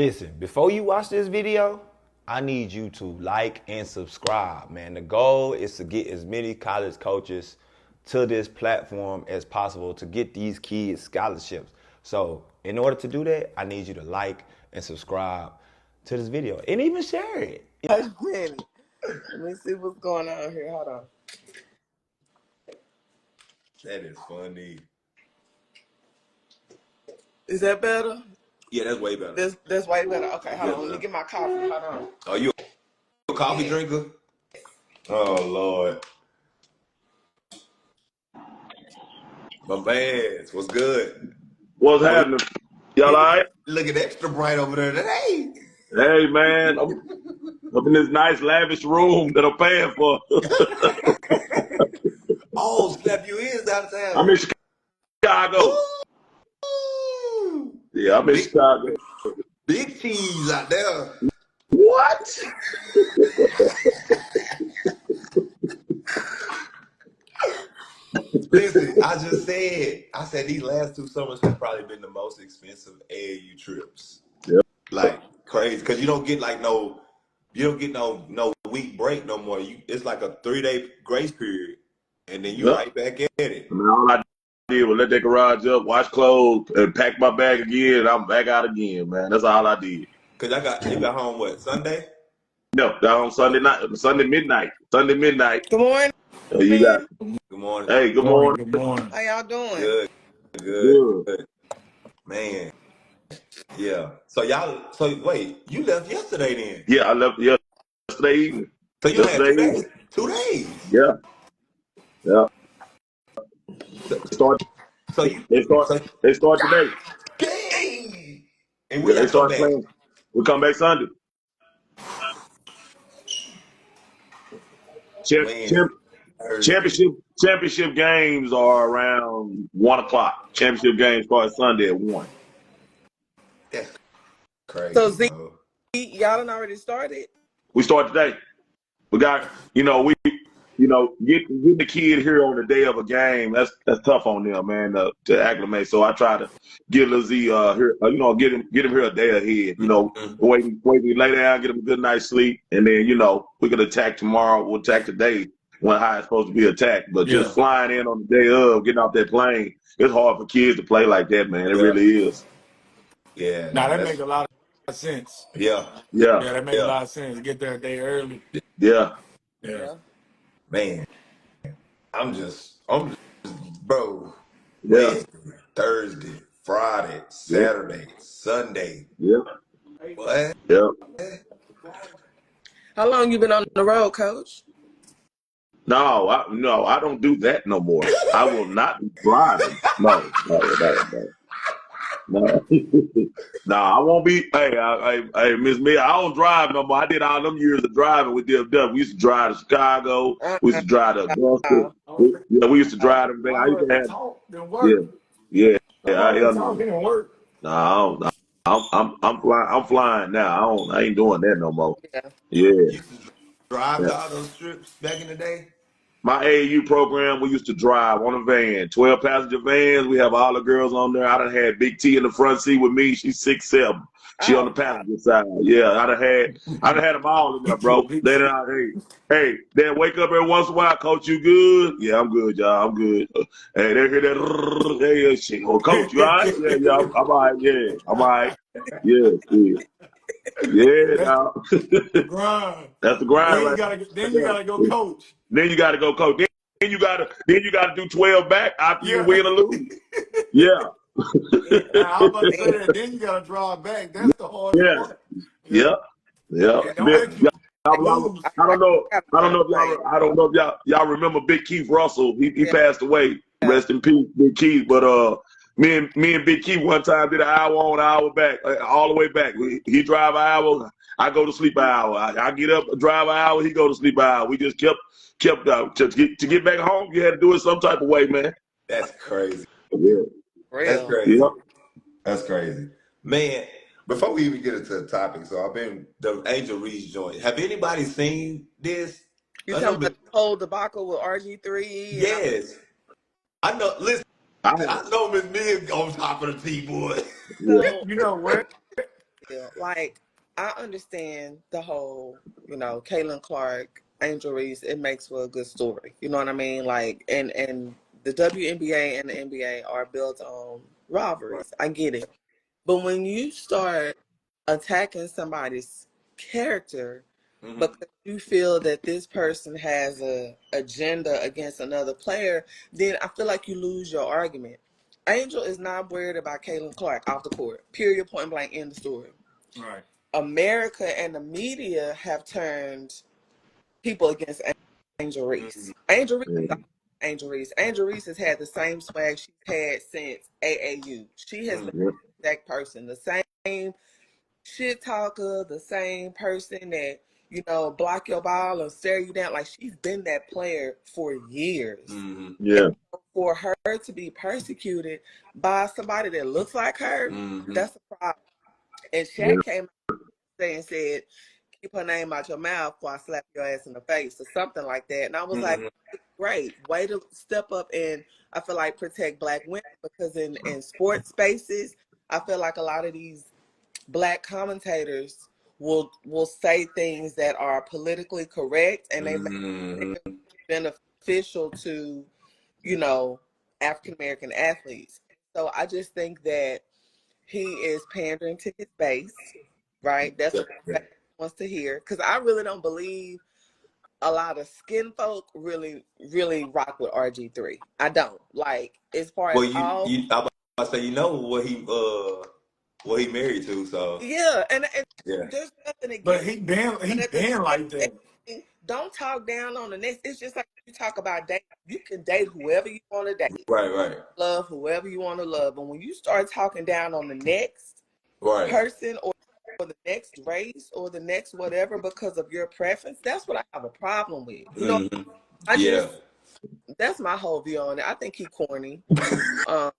Listen, before you watch this video, I need you to like and subscribe, man. The goal is to get as many college coaches to this platform as possible to get these kids scholarships. So in order to do that, I need you to like and subscribe to this video and even share it. Let me see what's going on here. Hold on. That is funny. Is that better? Yeah, that's way better. That's way better. Okay, hold on. Let me get my coffee. Hold on. Are you a coffee drinker? Oh, Lord. My man, what's good? What's happening? Y'all all right? Looking extra bright over there today. Hey, man. I'm in this nice, lavish room that I'm paying for. Oh, slap your ears out of town. I'm in Chicago. Ooh. Yeah, I'm in Chicago. Big cheese out there. What? Listen, I said these last 2 summers have probably been the most expensive AAU trips. Yep. Like crazy, because you don't get no week break no more. It's like a 3-day grace period, and then you right back at it. I mean, all I did was let that garage up, wash clothes, and pack my bag again, and I'm back out again, man. That's all I did. Cause you got home what, Sunday? No, down Sunday midnight. Good morning. You got. Good morning. Hey, good morning. Good morning. How y'all doing? Good. Man. Yeah. So wait, you left yesterday then? Yeah, I left yesterday evening. So you had 2 days? 2 days. Yeah. They start today. Dang. And They start playing. We come back Sunday. Championship games are around 1:00. Championship games start Sunday at 1. That's crazy. So y'all done already started? We start today. We got, getting the kid here on the day of a game. That's tough on them, man, to acclimate. So I try to get Lil Z here, get him here a day ahead. Wait, lay down, get him a good night's sleep, and then we can attack tomorrow. We'll attack today when how it's supposed to be attacked. But just flying in on the day of, getting off that plane, it's hard for kids to play like that, man. It really is. Yeah. Now that makes a lot of sense. Yeah. That makes a lot of sense. Get there a day early. Yeah. Man, I'm just, bro. Yeah. Wednesday, Thursday, Friday, Saturday, Sunday. Yeah. What? Yeah. How long you been on the road, Coach? No, I don't do that no more. I will not be driving. No. No, I won't be. Hey, Miss Mia, I don't drive no more. I did all them years of driving with DFW. We used to drive to Chicago. We used to drive to Augusta. We used to drive them. I used to have. Yeah. Didn't work. No, I'm flying now. I ain't doing that no more. Yeah. You used to drive to all those trips back in the day? My AAU program, we used to drive on a van, 12-passenger vans. We have all the girls on there. I done had Big T in the front seat with me. She's 6'7". She on the passenger side. Yeah, I done had them all in there, bro. They wake up every once in a while. Coach, you good? Yeah, I'm good, y'all. I'm good. Hey, they hear that. Hey, shit. Oh, Coach, you all right? Yeah, I'm all right. Yeah, I'm all right. Yeah. Yeah, Grind. That's the grind. Then you gotta go coach. Then you gotta go coach. Then you gotta do 12 back after you win or lose. Yeah. I was about to say that. Then you gotta drive back. That's the hard part. Yeah. I don't know if y'all remember Big Keith Russell. He passed away. Rest in peace, Big Keith. But me and Big Keith one time did an hour on, hour back, all the way back. He drive an hour, I go to sleep an hour. I get up, drive an hour, he go to sleep an hour. We just kept to get back home. You had to do it some type of way, man. That's crazy. Yeah. That's crazy. Yeah. That's crazy, man. Before we even get into the topic, so I've been the Angel Reese joint. Have anybody seen this? You talking about the whole debacle with RG3? Yes. I know. Listen, I know Miss Mia on top of the T, boy. You know what? feel. Like, I understand the whole, Caitlin Clark, Angel Reese, it makes for a good story. You know what I mean? Like, and the WNBA and the NBA are built on rivalries. I get it. But when you start attacking somebody's character because you feel that this person has a agenda against another player, then I feel like you lose your argument. Angel is not worried about Caitlin Clark off the court. Period, point blank, end the story. Right. America and the media have turned people against Angel Reese. Angel Reese is Angel Reese. Angel Reese has had the same swag she's had since AAU. She has been the exact person, the same shit talker, the same person that, block your ball and stare you down. Like, she's been that player for years. Yeah. And for her to be persecuted by somebody that looks like her, that's a problem. And Shaq came out and said, keep her name out your mouth before I slap your ass in the face or something like that. And I was like, great, way to step up and I feel like protect Black women, because in sports spaces, I feel like a lot of these Black commentators will say things that are politically correct and they make it beneficial to, African American athletes. So I just think that he is pandering to his base, right? That's what he wants to hear. Because I really don't believe a lot of skin folk really, really rock with RG3. I don't. Like, as far as I was about to say, what he married to, so yeah, and yeah. there's nothing against. But he been like that. Don't talk down on the next. It's just like you talk about dating. You can date whoever you want to date. Right. Love whoever you want to love. But when you start talking down on the next person or the next race or the next whatever because of your preference, that's what I have a problem with. That's my whole view on it. I think he corny. I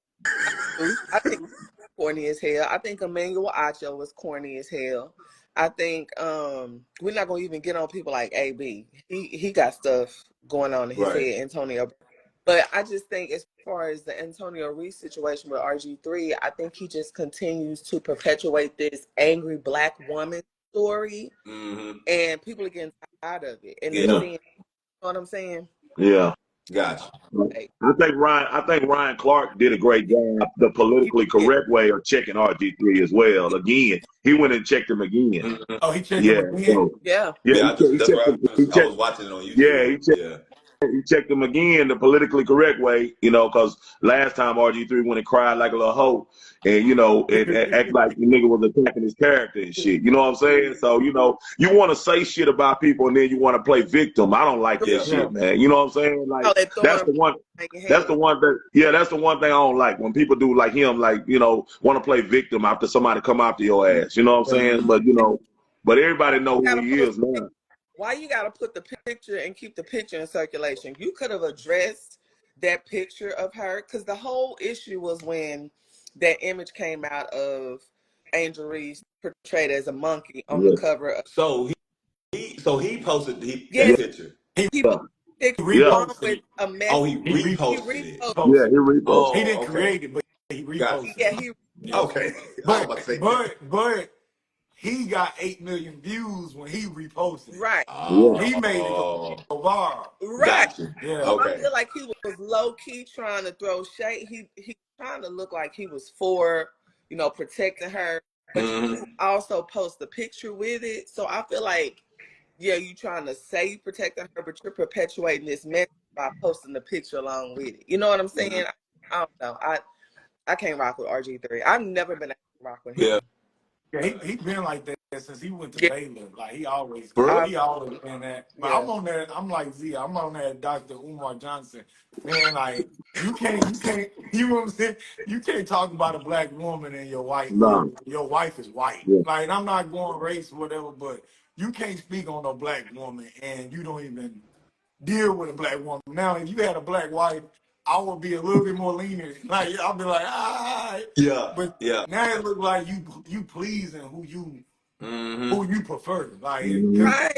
think corny as hell. I think Emmanuel Acho was corny as hell. I think we're not gonna even get on people like AB. He got stuff going on in his head, Antonio. But I just think as far as the Antonio Reese situation with RG3, I think he just continues to perpetuate this angry Black woman story, and people are getting tired of it. And they're seeing, you know what I'm saying? Yeah. Gotcha. I think Ryan Clark did a great job the politically correct way of checking RG3 as well. Again, he went and checked him again. Oh, he checked him again? So, yeah. I was watching it on YouTube. He checked him again the politically correct way, because last time RG3 went and cried like a little hoe and, and act like the nigga was attacking his character and shit. You know what I'm saying? So, you want to say shit about people and then you want to play victim. I don't like that shit, man. You know what I'm saying? Like, that's the one thing I don't like when people do like him, like, want to play victim after somebody come after your ass. You know what I'm saying? But, but everybody know who he is now. Why you got to put the picture and keep the picture in circulation? You could have addressed that picture of her, because the whole issue was when that image came out of Angel Reese portrayed as a monkey on the cover of. So he posted that picture. He posted a picture with a message. He reposted it. Yeah, he reposted. He didn't create it, but he reposted it. Yeah, okay. But he got 8 million views when he reposted. Right. He made it go viral. Right. Gotcha. Yeah. Okay. I feel like he was low key trying to throw shade. He trying to look like he was for, protecting her, but you also post the picture with it. So I feel like, you trying to say you protecting her, but you're perpetuating this message by posting the picture along with it. You know what I'm saying? I don't know. I can't rock with RG3. I've never been able to rock with him. Yeah. Yeah, he been like that since he went to Baylor. Like he always been that. But I'm on that. I'm like Z. I'm on that Dr. Umar Johnson. Man, like you can't. You know what I'm saying? You can't talk about a Black woman and your wife. No. Your wife is white. Yeah. Like I'm not going race or whatever, but you can't speak on a Black woman and you don't even deal with a Black woman. Now, if you had a Black wife, I would be a little bit more lenient. Like I'll be like, yeah. But now it looks like you pleasing who you prefer. Like,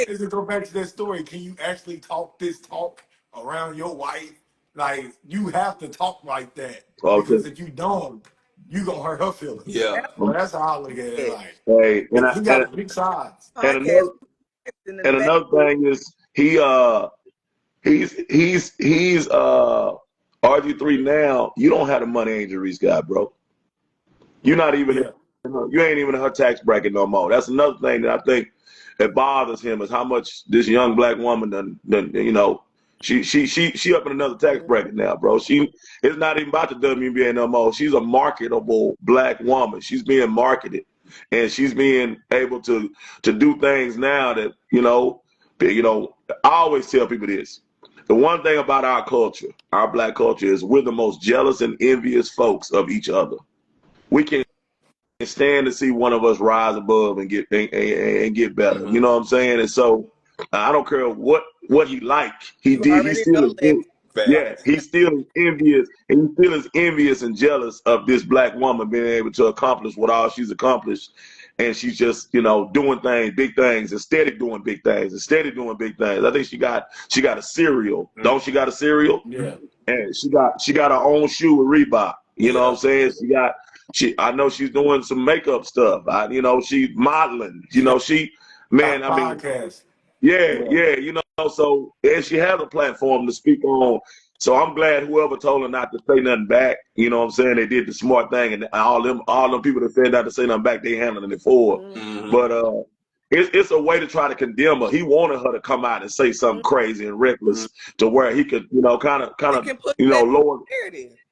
does it go back to that story? Can you actually talk this talk around your wife? Like, you have to talk like that because if you don't, you gonna hurt her feelings. Yeah. So that's how I look at it. Like, Hey, he got big sides. and Podcast in the back. another thing is he's RG3 now. You don't have the money Angel Reese got, bro. You're not even you ain't even in her tax bracket no more. That's another thing that I think that bothers him is how much this young black woman done you know, she up in another tax bracket now, bro. It's not even about the WNBA no more. She's a marketable black woman. She's being marketed, and she's being able to do things now that you know. I always tell people this. The one thing about our culture, our black culture, is we're the most jealous and envious folks of each other. We can stand to see one of us rise above and get better. Mm-hmm. You know what I'm saying? And so I don't care what he like. He still is. Yeah, he still is envious, and he still is envious and jealous of this black woman being able to accomplish what all she's accomplished. And she's just, doing things, big things, instead of doing big things, I think she got a cereal. Mm-hmm. Don't she got a cereal? Yeah. And she got her own shoe with Reebok. You know what I'm saying? I know she's doing some makeup stuff. She's modeling. Podcast. Yeah. So and she has a platform to speak on. So I'm glad whoever told her not to say nothing back, you know what I'm saying, they did the smart thing, and all them people that said not to say nothing back, they handling it for her. Mm-hmm. But it's a way to try to condemn her. He wanted her to come out and say something crazy and reckless to where he could, kind of, lower.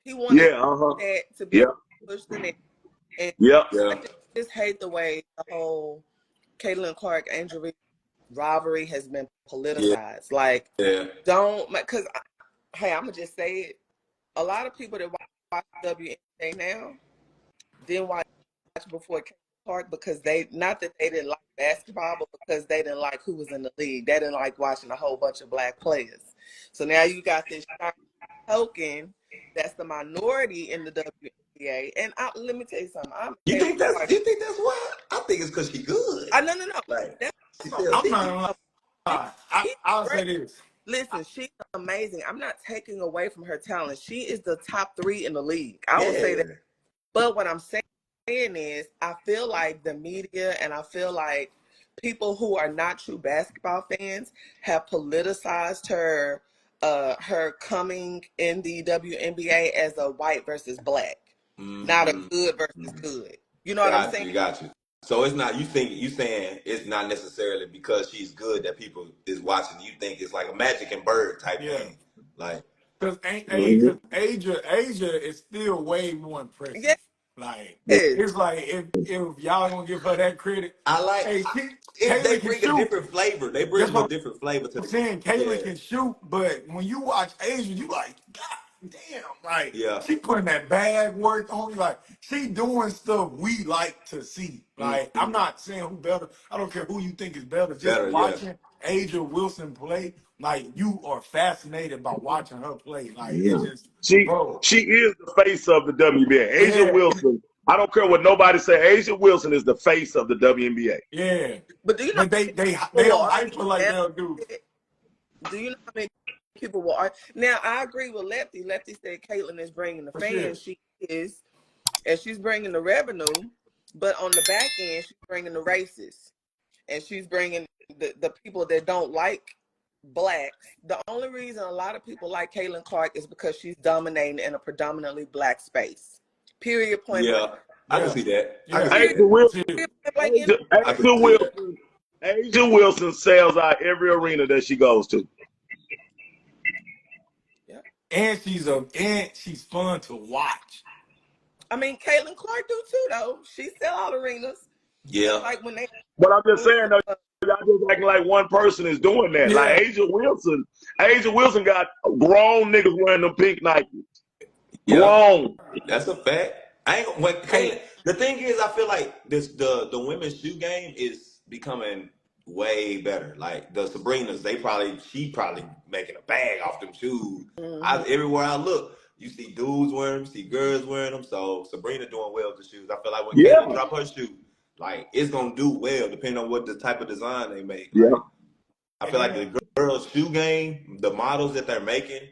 He wanted that to be pushed in it. And I just hate the way the whole Caitlin Clark Angel Reese rivalry has been politicized. Because hey, I'm gonna just say it. A lot of people that watch WNBA now didn't watch before Caitlin Clark because not that they didn't like basketball, but because they didn't like who was in the league. They didn't like watching a whole bunch of black players. So now you got this token that's the minority in the WNBA. And let me tell you something. You think that's why? I think it's because she's good. No. Like, I'm not gonna lie. I'll say this. Listen, she's amazing. I'm not taking away from her talent. She is the top 3 in the league. I will say that. But what I'm saying is, I feel like the media and I feel like people who are not true basketball fans have politicized her coming in the WNBA as a white versus black, not a good versus good. You know what I'm saying? Got you. So it's not you saying it's not necessarily because she's good that people is watching. You think it's like a Magic and Bird type thing, like because Asia is still way more impressive. Yeah. Like it's like if y'all gonna give her that credit, they bring a different flavor. They bring a different flavor to the game. I'm saying Caitlin can shoot, but when you watch Asia, you like, God damn, like she putting that bag work on. Like she doing stuff we like to see. Like I'm not saying who better. I don't care who you think is better. Just watching Asia Wilson play, like you are fascinated by watching her play. Like it's just she is the face of the WNBA. Asia Wilson. I don't care what nobody say. Asia Wilson is the face of the WNBA. Yeah, but do you know they don't hype her like they'll do. Do you know how many people will argue? Now I agree with Lefty. Lefty said Caitlin is bringing the fans. She is, and she's bringing the revenue. But on the back end, she's bringing the races, and she's bringing the people that don't like blacks. The only reason a lot of people like Caitlin Clark is because she's dominating in a predominantly black space. Period. Point. I can see that. Asia Wilson sells out every arena that she goes to. Yeah. And she's fun to watch. I mean, Caitlin Clark do too, though. She sell out arenas. Yeah. Like when they. But I'm just saying, though, y'all just acting like one person is doing that. Like Asia Wilson got grown niggas wearing them pink Nikes. Grown. That's a fact. The thing is, I feel like the women's shoe game is becoming way better. Like the Sabrinas, she probably making a bag off them shoes. Everywhere I look, you see dudes wearing them, see girls wearing them. So Sabrina doing well with the shoes. I feel like when Caitlin drop her shoe, like it's gonna do well depending on what the type of design they make. Like, I feel like the girls' shoe game, the models that they're making,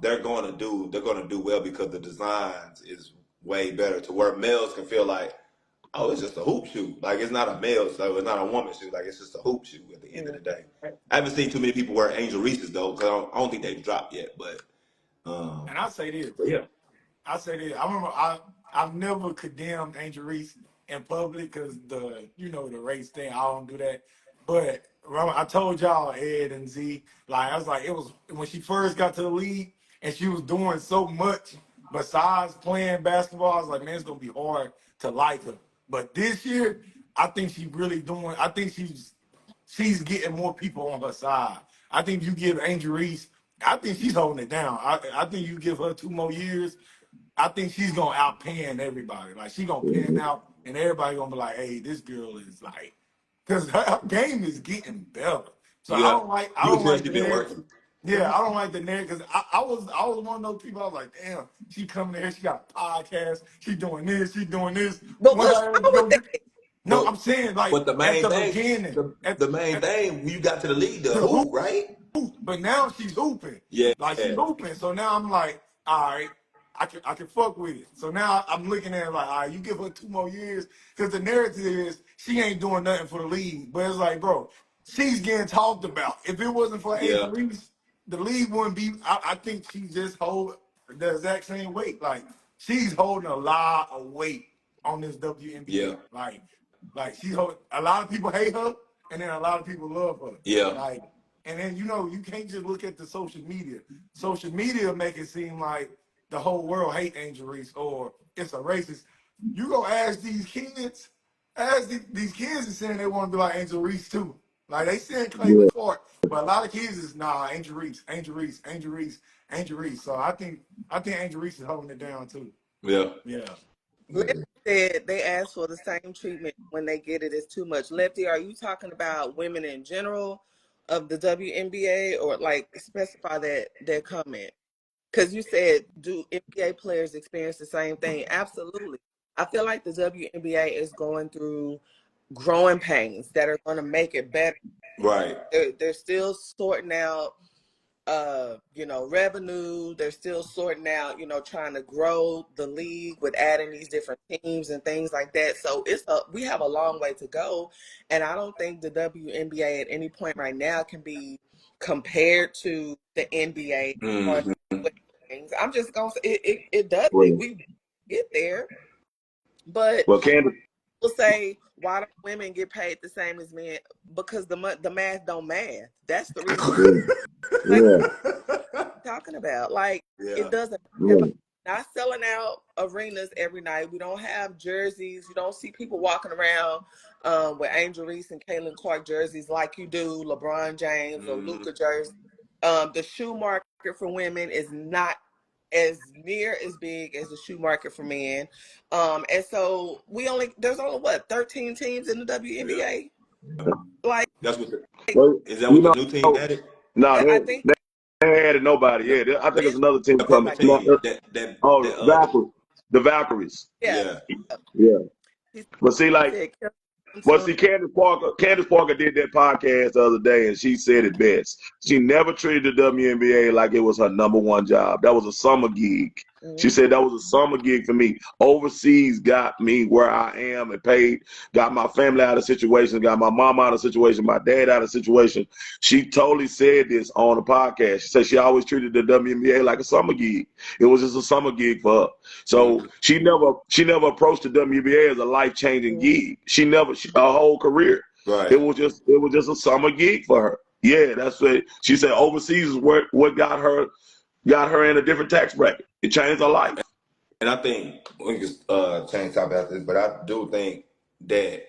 they're gonna do well because the designs is way better to where males can feel like, oh, it's just a hoop shoe. Like it's not a male, so it's not a woman shoe. Like it's just a hoop shoe at the end of the day. I haven't seen too many people wear Angel Reese's though, because I don't think they've dropped yet. But And I say this. yeah. I say this. I remember I've never condemned Angel Reese in public because the race thing. I don't do that. But remember, I told y'all Ed and Z, like I was like, it was when she first got to the league and she was doing so much besides playing basketball. I was like, man, it's gonna be hard to like her. But this year, I think she's really doing. I think she's getting more people on her side. I think you give Angel Reese. I think she's holding it down. I think you give her 2 more years. I think she's gonna outpan everybody. Like she gonna pan out, and everybody gonna be like, "Hey, this girl is like," because her game is getting better. So I don't like the narrative. Yeah, I don't like the narrative because I was one of those people. I was like, "Damn, she coming here. She got a podcast. She doing this. She doing this." But what's wrong with that? No, I'm saying like but the main at the thing, beginning, the main thing when you got to the league, the hoop, right? But now she's hooping. Yeah, Like she's hooping. So now I'm like, all right, I can fuck with it. So now I'm looking at it like, all right, you give her 2 more years because the narrative is she ain't doing nothing for the league. But it's like, bro, she's getting talked about. If it wasn't for Angel Reese, the league wouldn't be. I think she just hold the exact same weight. Like she's holding a lot of weight on this WNBA. Yeah. Like she hold. A lot of people hate her, and then a lot of people love her. Yeah. Like. And then, you can't just look at the social media. Social media make it seem like the whole world hate Angel Reese or it's a racist. You go ask these kids, these kids are saying they want to be like Angel Reese too. Like they saying Clayton Clark, but a lot of kids is Angel Reese, Angel Reese, Angel Reese, Angel Reese. So I think Angel Reese is holding it down too. Yeah. Yeah. Lefty said they ask for the same treatment when they get it. It's too much. Lefty, are you talking about women in general of the WNBA or like specify that comment? Because you said, do NBA players experience the same thing? Absolutely. I feel like the WNBA is going through growing pains that are going to make it better. Right. They're still sorting out revenue. They're still sorting out, trying to grow the league with adding these different teams and things like that. So we have a long way to go. And I don't think the WNBA at any point right now can be compared to the NBA. Mm-hmm. I'm just going to say it does. We get there. But Candace, people say, why don't women get paid the same as men? Because the math don't math. That's the reason. Talking about it doesn't. Not selling out arenas every night. We don't have jerseys. You don't see people walking around with Angel Reese and Caitlin Clark jerseys like you do LeBron James or Luka jerseys. The shoe market for women is not as near as big as the shoe market for men. And so there's only 13 teams in the WNBA. Like that's what is that what the new team added? No, I think they added nobody. Yeah, I think it's another team coming. The Valkyries. Yeah. But see, Candace Parker did that podcast the other day, and she said it best. She never treated the WNBA like it was her number one job. That was a summer gig. Mm-hmm. She said that was a summer gig for me. Overseas got me where I am and got my family out of situation, got my mom out of situation, my dad out of situation. She totally said this on the podcast. She said she always treated the WNBA like a summer gig. It was just a summer gig for her. So she never approached the WNBA as a life-changing gig. Her whole career. Right. It was just a summer gig for her. Yeah, that's what she said. Overseas is what got her in a different tax bracket. It changed her life. And I think we can change topic after this, but I do think that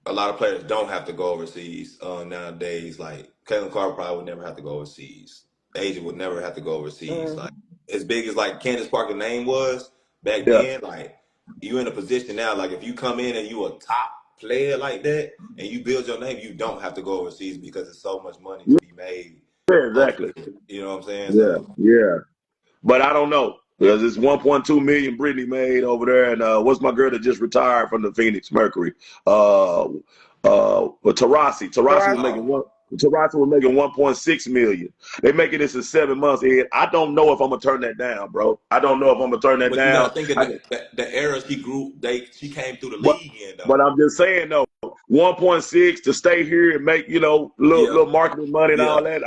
a lot of players don't have to go overseas nowadays. Like Caitlin Clark probably would never have to go overseas. Asia would never have to go overseas. Like as big as like Candace Parker's name was back then, like you in a position now. Like if you come in and you a top player like that and you build your name, you don't have to go overseas because there's so much money to be made. Yeah, exactly. You know what I'm saying? Yeah. But I don't know because it's 1.2 million Brittany made over there, and what's my girl that just retired from the Phoenix Mercury? Tarasi was making Toronto was making 1.6 million. They making this in 7 months. Ed. I don't know if I'm gonna turn that down, bro. I don't know if I'm gonna turn that But you down. gotta think of the era she came through the But league in though. but I'm just saying though, 1.6 to stay here and make little marketing money and all that.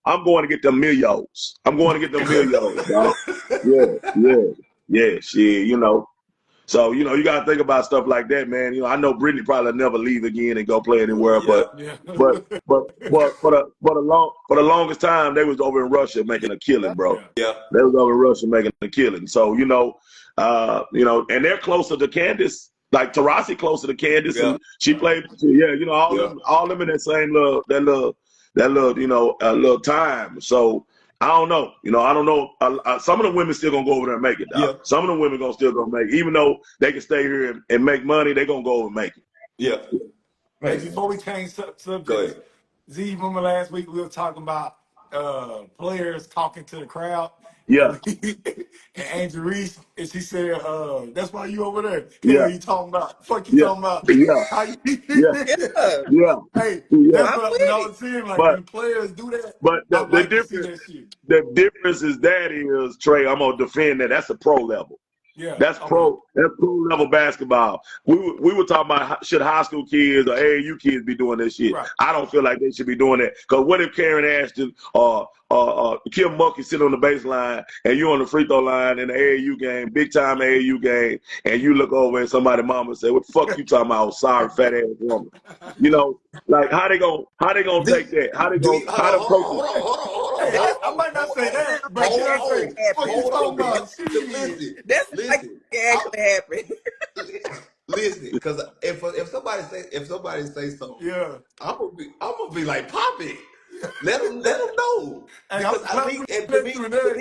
I'm going to get them millions. I'm going to get them millions, dog. Yeah. Shit. So, you got to think about stuff like that, man. I know Brittany probably never leave again and go play anywhere, but for the longest time, they was over in Russia making a killing, bro. Yeah. They was over in Russia making a killing. So, and they're closer to Candace. Like Taurasi closer to Candace, and she played. All them in that same little time. So I don't know. I don't know. Some of the women still gonna go over there and make it. Dog. Some of the women still gonna make it, even though they can stay here and make money. They gonna go over and make it. Yeah. Hey, before we change subjects, Z, remember last week we were talking about players talking to the crowd. Yeah. And Angel Reese, and she said, "That's why you over there." Yeah. You talking about? Fuck you talking about? Yeah. How you? Yeah. Hey, Yeah. that's what I was saying. Like But when players do that, but I the like to see difference that shit. the difference is Trey. I'm gonna defend that. That's a pro level. Yeah, That's pro level basketball. We were talking about should high school kids or AAU kids be doing this shit. Right. I don't feel like they should be doing that. Because what if Karen Ashton or Kim Mulkey sit on the baseline and you on the free throw line in the AAU game, big time AAU game, and you look over and somebody mama say, "What the fuck you talking about? Sorry, fat ass woman." Like how they gonna take that? How they gonna Hold on. Hey, I might not say that, but can I say, "Fuck you talking about?" Listen, That's like it actually happened. Listen, because if somebody say something, I'm gonna be like, pop it. Let them know. Hey, Because to me,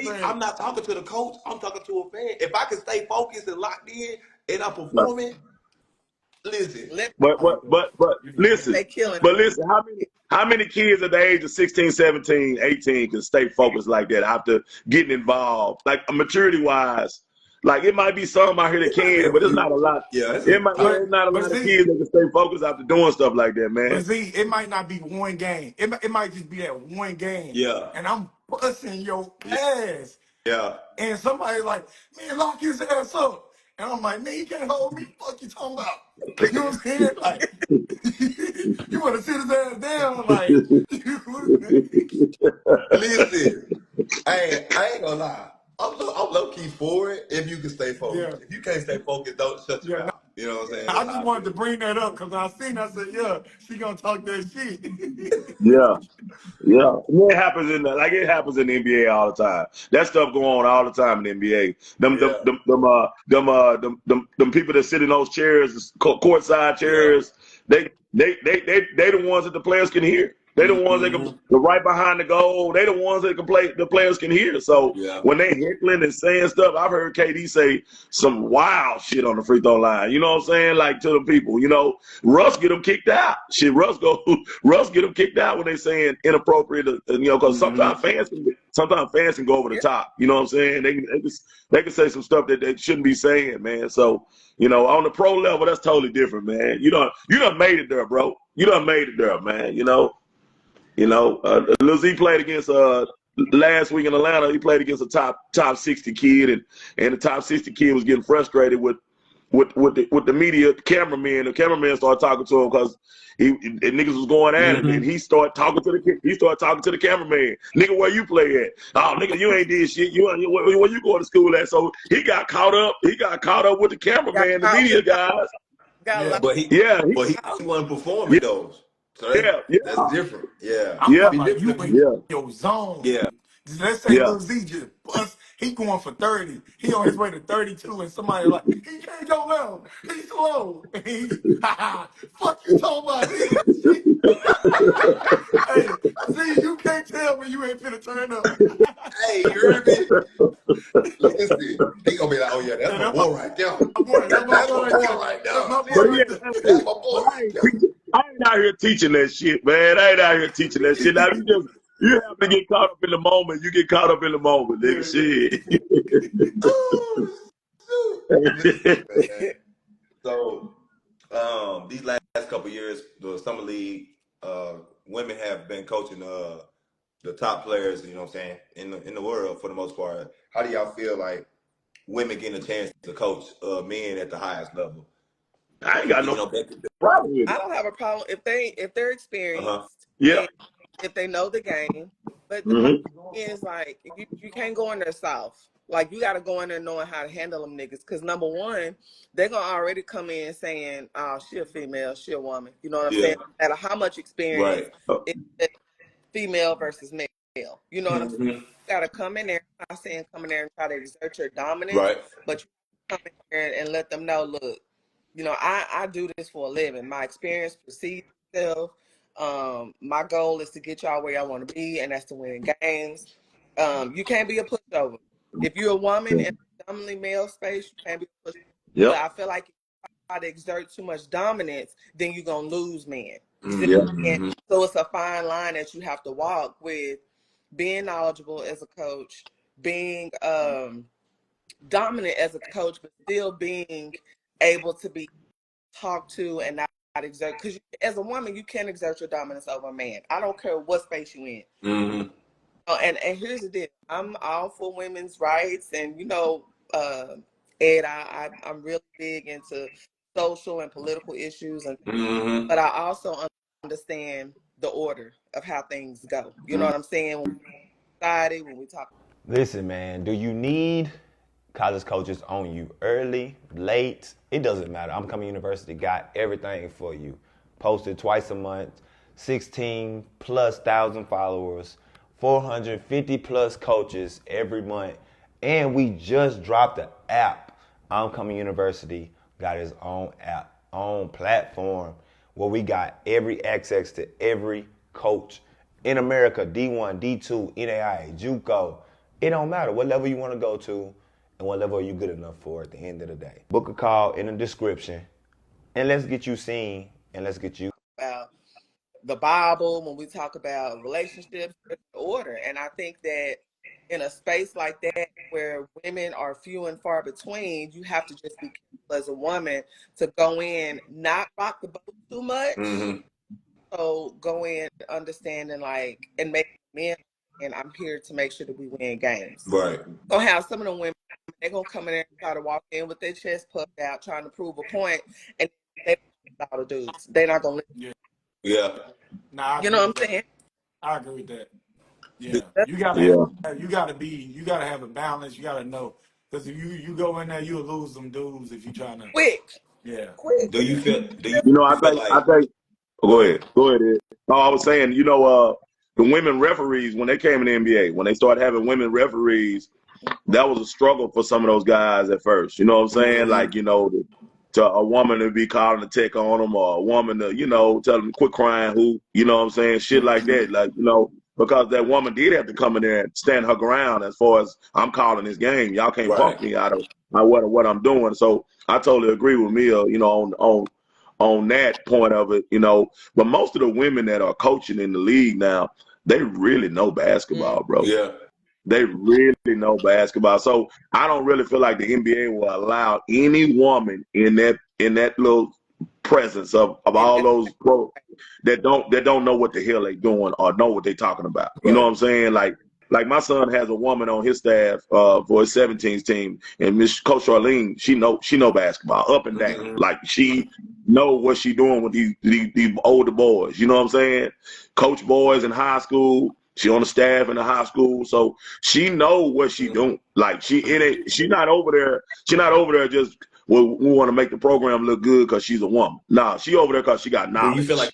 man. I'm not talking to the coach. I'm talking to a fan. If I can stay focused and locked in and I'm performing, listen. But listen. They killing But it. listen, how many kids at the age of 16, 17, 18 can stay focused like that after getting involved? Like maturity wise. Like it might be some out here that can, but it's not a lot. It's not a lot of kids that can stay focused after doing stuff like that, man. But see, it might not be one game. It might just be that one game. Yeah. And I'm busting your ass. Yeah. And somebody like, "Man, lock his ass up." And I'm like, "Man, you can't hold me. Fuck you talking about?" You know what I'm saying? Like, you want to sit his ass down? Like, listen, I ain't gonna lie. I'm low key for it if you can stay focused. Yeah. If you can't stay focused, don't shut your mouth. You know what I'm saying? I just wanted to bring that up because I said, "Yeah, she gonna talk that shit." Yeah. It happens in the NBA all the time. That stuff go on all the time in the NBA. Them people that sit in those chairs, courtside chairs, they the ones that the players can hear. They the ones that can right behind the goal. They the ones that can play. The players can hear. So when they heckling and saying stuff, I've heard KD say some wild shit on the free throw line. You know what I'm saying? Like to the people. Russ get them kicked out. Shit, Russ get them kicked out when they saying inappropriate. Because sometimes fans can go over the top. You know what I'm saying? They can say some stuff that they shouldn't be saying, man. So on the pro level, that's totally different, man. You done made it there, bro. You done made it there, man. Lil Z played against last week in Atlanta. He played against a top 60 kid, and the top 60 kid was getting frustrated with the media, the cameraman. The cameraman started talking to him because niggas was going at him, and he started talking to the cameraman. Nigga, where you play at? Oh, nigga, you ain't did shit. Where you going to school at? So he got caught up. He got caught up with the cameraman, the media guys. But he wasn't performing those. So that's different. Yeah. I'm talking about you in your zone. Yeah. Let's say Lil Z just bust. He going for 30. He on his way to 32, and somebody like, "He can't go low. He's slow." And fuck you talking about, nigga? Hey, Z, you can't tell me you ain't finna turn up. Hey, you heard me? Listen, he gonna be like, "Oh yeah, that's my boy right there. That's my boy right there. That's my boy right there." I ain't out here teaching that shit, man. I ain't out here teaching that shit. Now you have to get caught up in the moment. You get caught up in the moment, nigga. Shit. So, these last couple years, the summer league, women have been coaching the top players, you know what I'm saying, in the world for the most part. How do y'all feel like women getting a chance to coach men at the highest level? I ain't got no You know, problem with I it. don't have a problem if they're uh-huh. experienced Yeah. and if they know the game. But my Mm-hmm. thing is like you can't go in there soft. Like you got to go in there knowing how to handle them niggas. Because number one, they're gonna already come in saying, "Oh, she a female, she a woman." You know what I'm Yeah. saying? No matter how much experience Right. it's female versus male. You know what I'm saying? Mm-hmm. You got to come in there. I'm not saying come in there and try to exert your dominance, Right. but you come in there and let them know, look, you know, I do this for a living. My experience precedes itself. My goal is to get y'all where y'all want to be, and that's to win games. You can't be a pushover. If you're a woman in a dominantly male space, you can't be a pushover. But Yep. I feel like if you try to exert too much dominance, then you're going to lose men. And Mm-hmm. so it's a fine line that you have to walk with being knowledgeable as a coach, being dominant as a coach, but still being able to be talked to and not exert. Because as a woman, you can't exert your dominance over a man. I don't care what space you in. Mm-hmm. Oh, and here's the deal: I'm all for women's rights, and you know, Ed, I'm really big into social and political issues, and Mm-hmm. but I also understand the order of how things go. You know what I'm saying? When society, when we talk. Listen, man, do you need college coaches on you early, late? It doesn't matter. I'm Coming University got everything for you. Posted twice a month, 16 plus thousand followers, 450 plus coaches every month. And we just dropped the app. I'm Coming University got its own app, own platform where we got every access to every coach in America, D1, D2, NAI, JUCO. It don't matter what level you want to go to and what level are you good enough for at the end of the day. Book a call in the description and let's get you seen and let's get you. About the Bible, when we talk about relationships, order. And I think that in a space like that where women are few and far between, you have to just be careful as a woman to go in, not rock the boat too much. Mm-hmm. So go in understanding like and make men and I'm here to make sure that we win games. Right. Gonna have some of the women, they're gonna come in there and try to walk in with their chest puffed out, trying to prove a point, and they don't all the dudes. They're not gonna Yeah. Yeah. Nah, I you know agree what with I'm that. saying? I agree with that. Yeah. Yeah. You gotta have a balance. You gotta know. Because if you go in there, you'll lose some dudes if you trying to, Quick, yeah. quick. Do you feel? Do you You know, I feel think like? oh, Go go ahead. ahead. Go ahead, Ed. No, I was saying, you know, the women referees when they came in the NBA, when they started having women referees, that was a struggle for some of those guys at first. You know what I'm saying? Mm-hmm. Like, you know, to a woman to be calling a tech on them, or a woman to, you know, tell them to quit crying, who, you know what I'm saying? Shit like Mm-hmm. that. Like, you know, because that woman did have to come in there and stand her ground as far as I'm calling this game. Y'all can't Right. punk me out of what I'm doing. So I totally agree with Mia, you know, on that point of it, you know. But most of the women that are coaching in the league now, they really know basketball, bro. Yeah. They really know basketball. So I don't really feel like the NBA will allow any woman in that little presence of And all that's those pros that don't know what the hell they doing or know what they talking about. You know what Right. I'm saying? Like my son has a woman on his staff for his 17s team, and Miss Coach Charlene, she know basketball up and down. Mm-hmm. Like she know what she doing with these older boys. You know what I'm saying? Coach boys in high school. She on the staff in the high school, so she know what she doing. Like she not over there. She not over there just we want to make the program look good because she's a woman. Nah, she over there because she got Do you feel like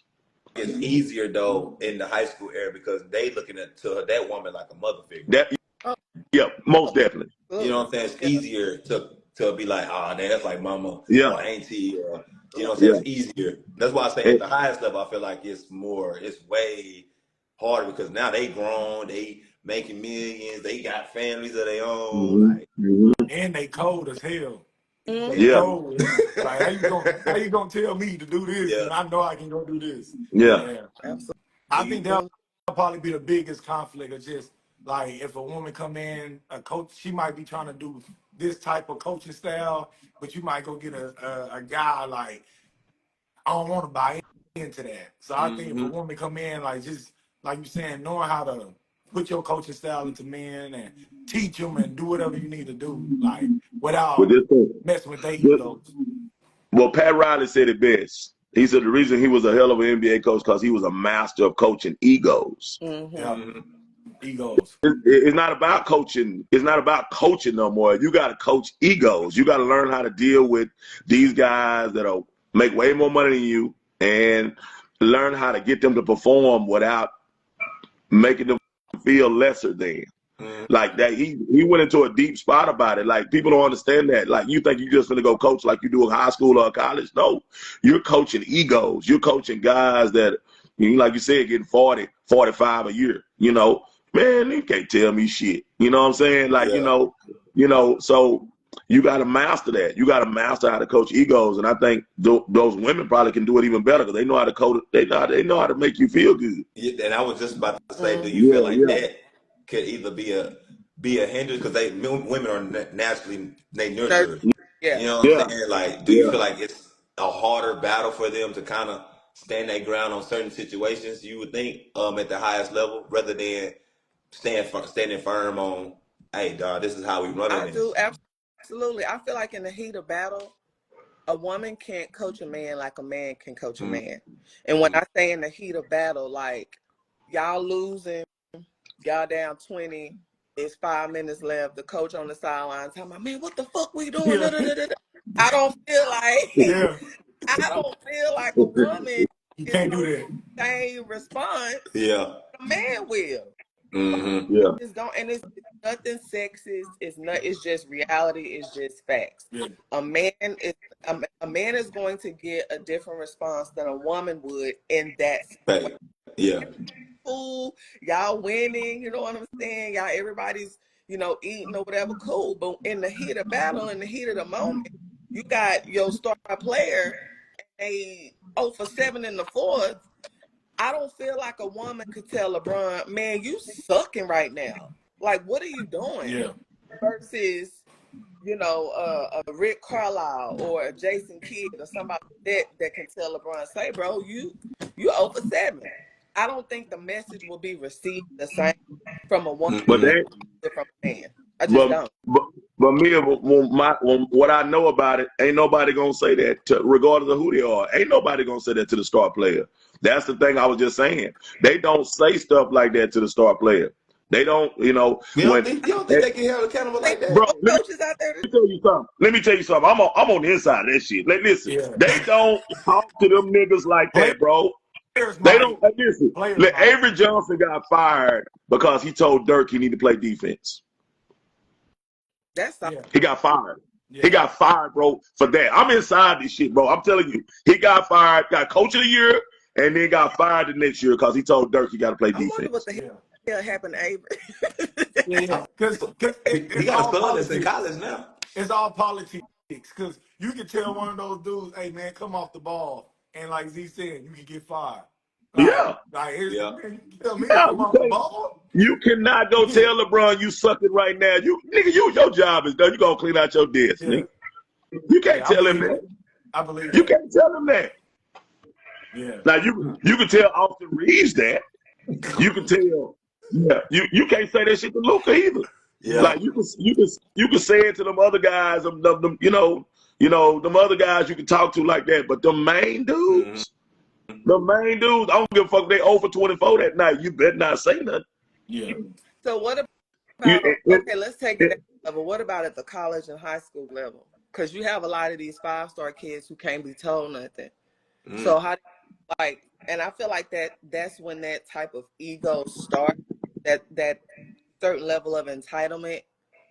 knowledge. it's easier though in the high school era because they looking at to that woman like a mother figure? That oh, yeah, most definitely. You know absolutely. what I'm saying? It's Yeah. easier to be like, oh, man, that's like mama Yeah, or auntie or you know what I'm saying? yeah. It's easier. That's why I say at And, the highest level, I feel like it's way harder because now they grown, they making millions, they got families of their own. mhm, Like, mhm. And they cold as hell. They Mm-hmm. Yeah, cold. Like how you gonna tell me to do this yeah, and I know I can go do this? yeah. Yeah. Absolutely. I do think you? that'll probably be the biggest conflict of just like if a woman come in, a coach, she might be trying to do this type of coaching style, but you might go get a guy like I don't want to buy into that. So I think if a woman come in like just like you saying, knowing how to put your coaching style into men and teach them and do whatever you need to do, like But without this thing, messing with their this, egos. well, Pat Riley said it best. He said the reason he was a hell of an NBA coach because he was a master of coaching egos. Yeah, egos. It's not about coaching. It's not about coaching no more. You got to coach egos. You got to learn how to deal with these guys that'll make way more money than you and learn how to get them to perform without making them feel lesser than. Like that, he went into a deep spot about it. Like people don't understand that. Like you think you just gonna go coach like you do in high school or college? No, you're coaching egos. You're coaching guys that, like you said, getting 40, 45 a year. You know, man, you can't tell me shit. You know what I'm saying? Like you know. So you got to master that. You got to master how to coach egos, and I think those women probably can do it even better because they know how to coach. They know how to make you feel good. Yeah, and I was just about to say, do you feel like that could either be a hindrance because women are naturally nurturers? Yeah. You know what I'm saying? Like, do you feel like it's a harder battle for them to kind of stand their ground on certain situations? You would think at the highest level, rather than standing firm on, hey, dog, this is how we run I it. do absolutely. I feel like in the heat of battle, a woman can't coach a man like a man can coach a man. And when I say in the heat of battle, like y'all losing, y'all down 20, it's 5 minutes left. The coach on the sideline talking about, man, what the fuck we doing? Yeah. I don't feel like I don't feel like a woman You is can't gonna do get that. the same response Yeah. a man will. Yeah. It's don't, and it's nothing sexist. It's just reality. It's just facts. Yeah. A man is going to get a different response than a woman would in that situation. Yeah. Cool, y'all winning. You know what I'm saying? Y'all, everybody's eating or whatever. Cool, but in the heat of battle, in the heat of the moment, you got your star player. They 0 for 7 in the fourth. I don't feel like a woman could tell LeBron, man, you sucking right now. Like, what are you doing? Yeah. Versus, a Rick Carlisle or a Jason Kidd or somebody that can tell LeBron, say, bro, you 0 for 7. I don't think the message will be received the same from a woman But from a man. I just don't. But me, what I know about it, ain't nobody gonna say that, regardless of who they are. Ain't nobody gonna say that to the star player. That's the thing I was just saying. They don't say stuff like that to the star player. They don't, You don't think they can hold accountable like that? Bro, Coaches out there. let me tell you something. I'm on the inside of that shit. Like, listen, Yeah. they don't talk to them niggas like that, bro. Players They might. don't listen. Players might. Avery Johnson got fired because he told Dirk he need to play defense. That's He got fired. Yeah. He got fired, bro, for that. I'm inside this shit, bro. I'm telling you. He got fired, got coach of the year, and then got fired the next year because he told Dirk he got to play defense. I wonder what the hell happened to Avery. Yeah. Because he got a son that's in college now. It's all politics. Because you can tell one of those dudes, hey, man, come off the ball. And like Z said, you can get fired. Like, Yeah. Like, man, you tell me Yeah, to come off the ball? You cannot go tell LeBron you sucking right now. Your job is done. You gonna clean out your desk, nigga. You can't tell him that. I believe You can't tell him that. Yeah. Now you can tell Austin Reeves that. You can tell. Yeah. You can't say that shit to Luka either. Yeah. Like you can say it to them other guys, them them other guys you can talk to like that. But the main dudes, I don't give a fuck if they 0 for 24 that night. You better not say nothing. Yeah. So what about, okay, let's take it that level. What about at the college and high school level? Because you have a lot of these 5-star kids who can't be told nothing. So how do you, and I feel like that's when that type of ego starts, that certain level of entitlement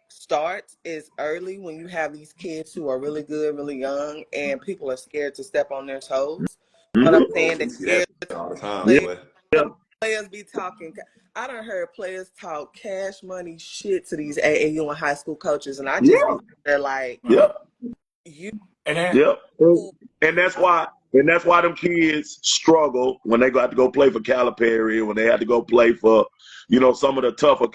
starts is early when you have these kids who are really good, really young, and people are scared to step on their toes. But I'm saying they're scared all the time. players be talking. I done heard players talk cash money shit to these AAU and high school coaches, and I just be there like, you. And that's why them kids struggle when they got to go play for Calipari, when they had to go play for, some of the tougher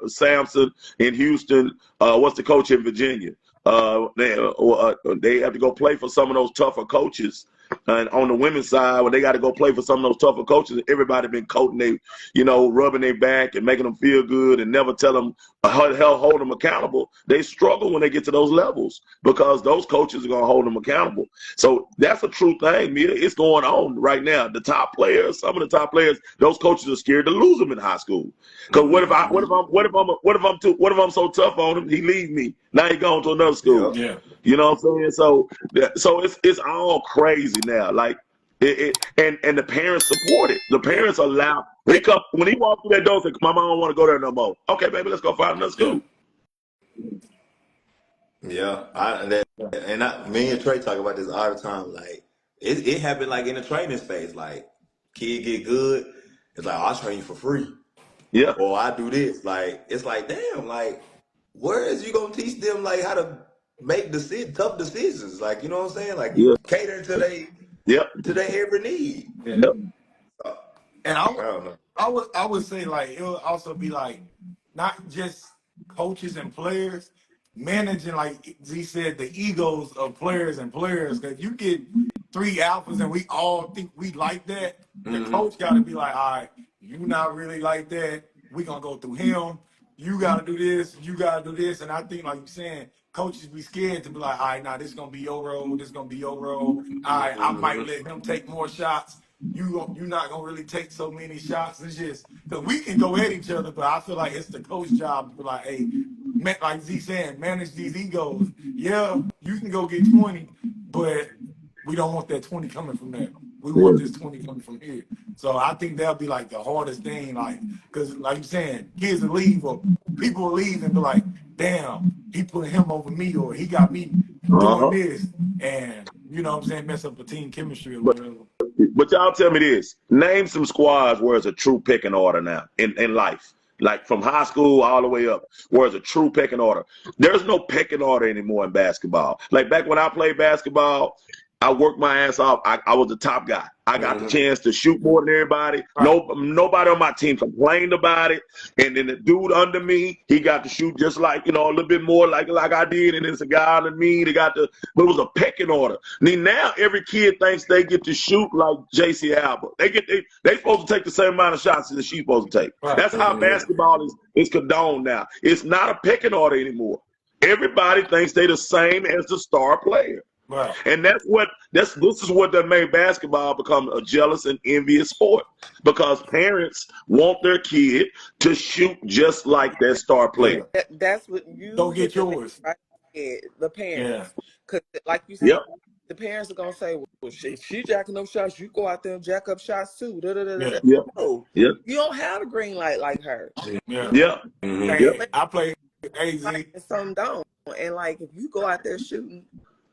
Samson in Houston. What's the coach in Virginia? They have to go play for some of those tougher coaches. And on the women's side, when they got to go play for some of those tougher coaches, everybody been coaching they, rubbing their back and making them feel good and never tell them, hold them accountable. They struggle when they get to those levels because those coaches are going to hold them accountable. So that's a true thing, Mia. It's going on right now. The top players, some of the top players, those coaches are scared to lose them in high school. Because what if I'm so tough on him, he leaves me. Now he gone to another school. Yeah. You know what I'm saying? So it's all crazy now. Like and the parents support it. The parents allow. When he walked through that door, say, "My mom don't want to go there no more." Okay, baby, let's go find another school. Yeah, me and Trey talk about this all the time. Like it happened like in the training space. Like kid get good, it's like I'll train you for free. Yeah. Or I do this. Like it's like damn. Like where is you gonna teach them like how to make tough decisions? Like you know what I'm saying? Like you cater to their every need. Yeah. And I don't know. I would say like it would also be like not just coaches and players managing, like Z said, the egos of players and players. Because you get 3 alphas and we all think we like that, the coach got to be like, all right, you not really like that. We gonna go through him. You gotta do this. You gotta do this. And I think, like you're saying, coaches be scared to be like, all right, now this is gonna be your role. This is gonna be your role. All right, I might let him take more shots. You're not gonna really take so many shots. It's just because we can go at each other, but I feel like it's the coach job to be like, hey, like Z saying, manage these egos. Yeah, you can go get 20, but we don't want that 20 coming from there. We want this 20 coming from here. So I think that'll be like the hardest thing, like, because like you're saying, kids will leave or people will leave and be like, damn, he put him over me or he got me doing this. And, you know what I'm saying, mess up the team chemistry or whatever. But y'all tell me this. Name some squads where it's a true pecking order now in life. Like from high school all the way up, where it's a true pecking order. There's no pecking order anymore in basketball. Like back when I played basketball, I worked my ass off. I was the top guy. I got the chance to shoot more than everybody. Right. Nobody on my team complained about it. And then the dude under me, he got to shoot just like, a little bit more like I did. And there's a guy under me but it was a pecking order. Now every kid thinks they get to shoot like JC Alba. They supposed to take the same amount of shots as she's supposed to take. Right. That's how basketball is condoned now. It's not a pecking order anymore. Everybody thinks they the same as the star player. Right. And this is what that made basketball become a jealous and envious sport, because parents want their kid to shoot just like that star player. That's what you don't get yours. Right? The parents, because like you said, the parents are gonna say, "Well, she jacking up shots. You go out there and jack up shots too." No, you don't have a green light like her. I play AZ. Some don't, and like if you go out there shooting.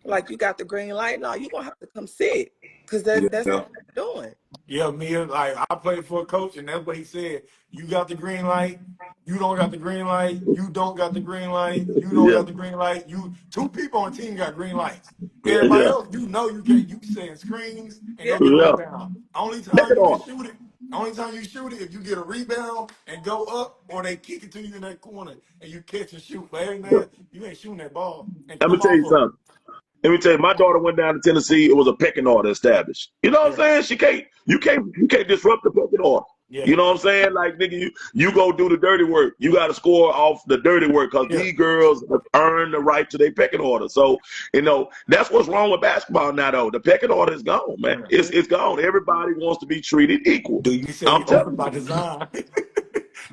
Like you got the green light, no, you're gonna have to come sit because that's what you're doing. Yeah, like I played for a coach, and that's what he said. You got the green light, you don't got the green light, you don't got the green light, you don't got the green light. Two people on the team got green lights. Everybody else, you saying screens and go get a rebound. Only time you shoot it, if you get a rebound and go up, or they kick it to you in that corner and you catch and shoot. But every man, you ain't shooting that ball. Let me tell you something. Let me tell you, my daughter went down to Tennessee. It was a pecking order established. You know what I'm saying? You can't disrupt the pecking order. Yeah. You know what I'm saying? Like, nigga, you go do the dirty work. You got to score off the dirty work because these girls have earned the right to their pecking order. So, that's what's wrong with basketball now, though. The pecking order is gone, man. It's gone. Everybody wants to be treated equal. Do you say open by design?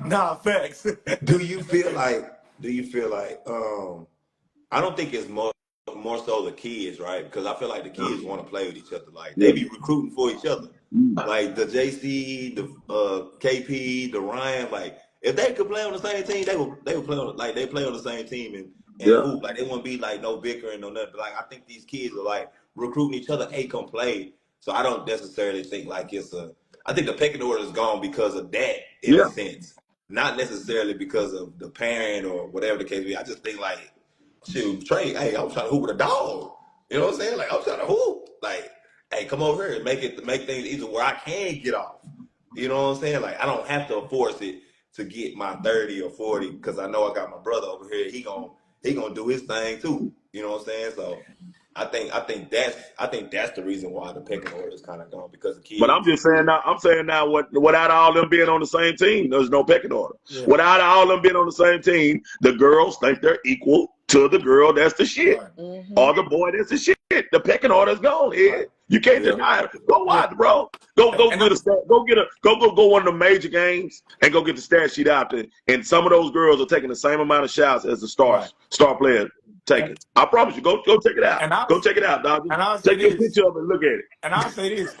Nah, facts. Do you feel like? I don't think it's more so the kids, right? Because I feel like the kids want to play with each other. Like they be recruiting for each other. Like the JC, the KP, the Ryan. Like if they could play on the same team, they would play on they play on the same team and hoop. Like they wouldn't be like no bickering, no nothing. But like I think these kids are like recruiting each other. Hey, come play. So I don't necessarily think like I think the pecking order is gone because of that in a sense, not necessarily because of the parent or whatever the case be. I just think like. Shoot, Trey, hey, I'm trying to hoop with a dog. You know what I'm saying? Like, I'm trying to hoop. Like, hey, come over here and make things easier where I can get off. You know what I'm saying? Like, I don't have to force it to get my 30 or 40 because I know I got my brother over here. He gonna do his thing too. You know what I'm saying? So I think that's the reason why the pecking order is kind of gone, because the But kids. I'm just saying now. I'm saying now, without all them being on the same team, there's no pecking order. Yeah. Without all them being on the same team, the girls think they're equal to the girl that's the shit, Right. or the boy that's the shit. The pecking order is gone. Ed. You can't deny it. Go watch, bro. Go get a stat. Go one of the major games and go get the stat sheet out there. And some of those girls are taking the same amount of shots as the star player taking. I promise you. Go check it out. Go check it out, dog. And I'll say Take your this. picture of it and look at it. And I'll say this.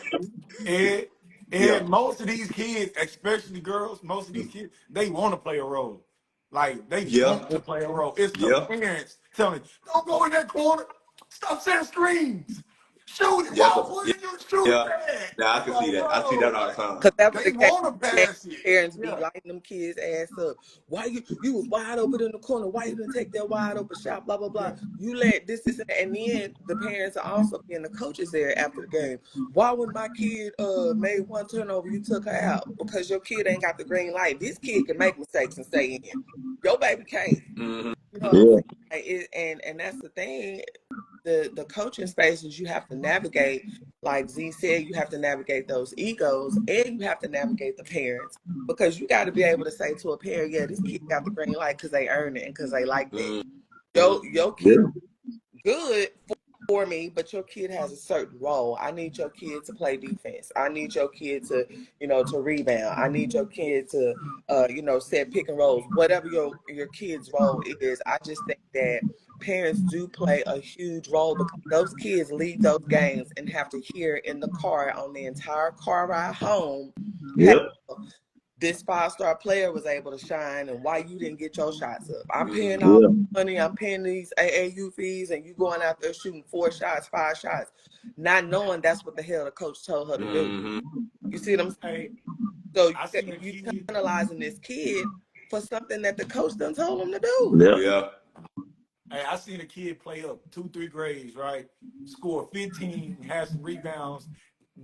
And most of these kids, especially girls, most of these kids, they want to play a role. Like, they want to play a role. It's the parents telling, don't go in that corner. Stop setting screens. Shoot it. Why wouldn't you shoot that? Yeah, I can see that. I see that all the time. Because that was They the case. want to pass it. Parents be lighting them kids' ass up. Why you was wide open in the corner? Why you didn't take that wide open shot? Blah blah blah. You let this and then the parents are also being the coaches there after the game. Why when my kid made one turnover, you took her out? Because your kid ain't got the green light. This kid can make mistakes and stay in. Your baby can't. Mm-hmm. You know what I'm saying? And that's the thing. The coaching spaces you have to navigate, like Z said, you have to navigate those egos, and you have to navigate the parents, because you got to be able to say to a parent, yeah, this kid got the green light because they earned it and because they like that. Your kid good for me, but your kid has a certain role. I need your kid to play defense. I need your kid to, to rebound. I need your kid to, set pick and rolls. Whatever your kid's role is, I just think that parents do play a huge role, because those kids leave those games and have to hear in the car on the entire car ride home, hey, this 5-star player was able to shine, and why you didn't get your shots up. I'm paying all the money, I'm paying these AAU fees, and you going out there shooting 4 shots, 5 shots, not knowing that's what the hell the coach told her to do. You see what I'm saying? So you penalizing this kid for something that the coach done told him to do. Hey, I seen a kid play up 2-3 grades, right? Score 15, have some rebounds,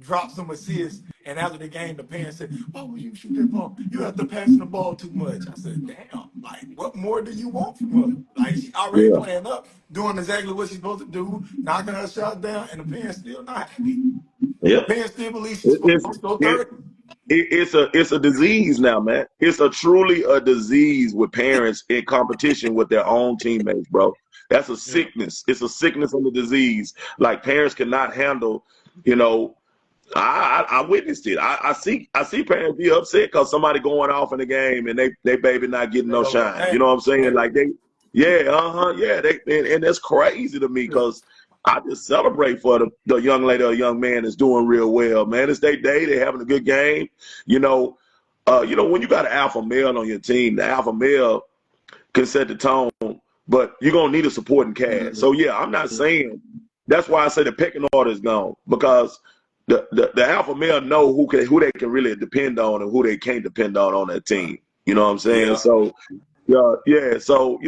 drop some assists, and after the game, the parents said, "Why would you shoot that ball? You have to pass the ball too much." I said, "Damn, like, what more do you want from her? Like, she already playing up, doing exactly what she's supposed to do, knocking her shot down, and the parents still not happy. The parents still believe she's supposed to go 30. It's a disease now, man. It's truly a disease with parents in competition with their own teammates, bro. That's a sickness. It's a sickness and a disease. Like, parents cannot handle, I witnessed it. I see parents be upset because somebody going off in the game and they baby not getting no shine. You know what I'm saying? Like, and that's crazy to me, because I just celebrate for the young lady or young man that's doing real well, man. It's their day. They're having a good game. When you got an alpha male on your team, the alpha male can set the tone, but you're going to need a supporting cast. So, I'm not saying – that's why I say the pecking order is gone, because the alpha male know who they can really depend on and who they can't depend on that team. You know what I'm saying? So – So,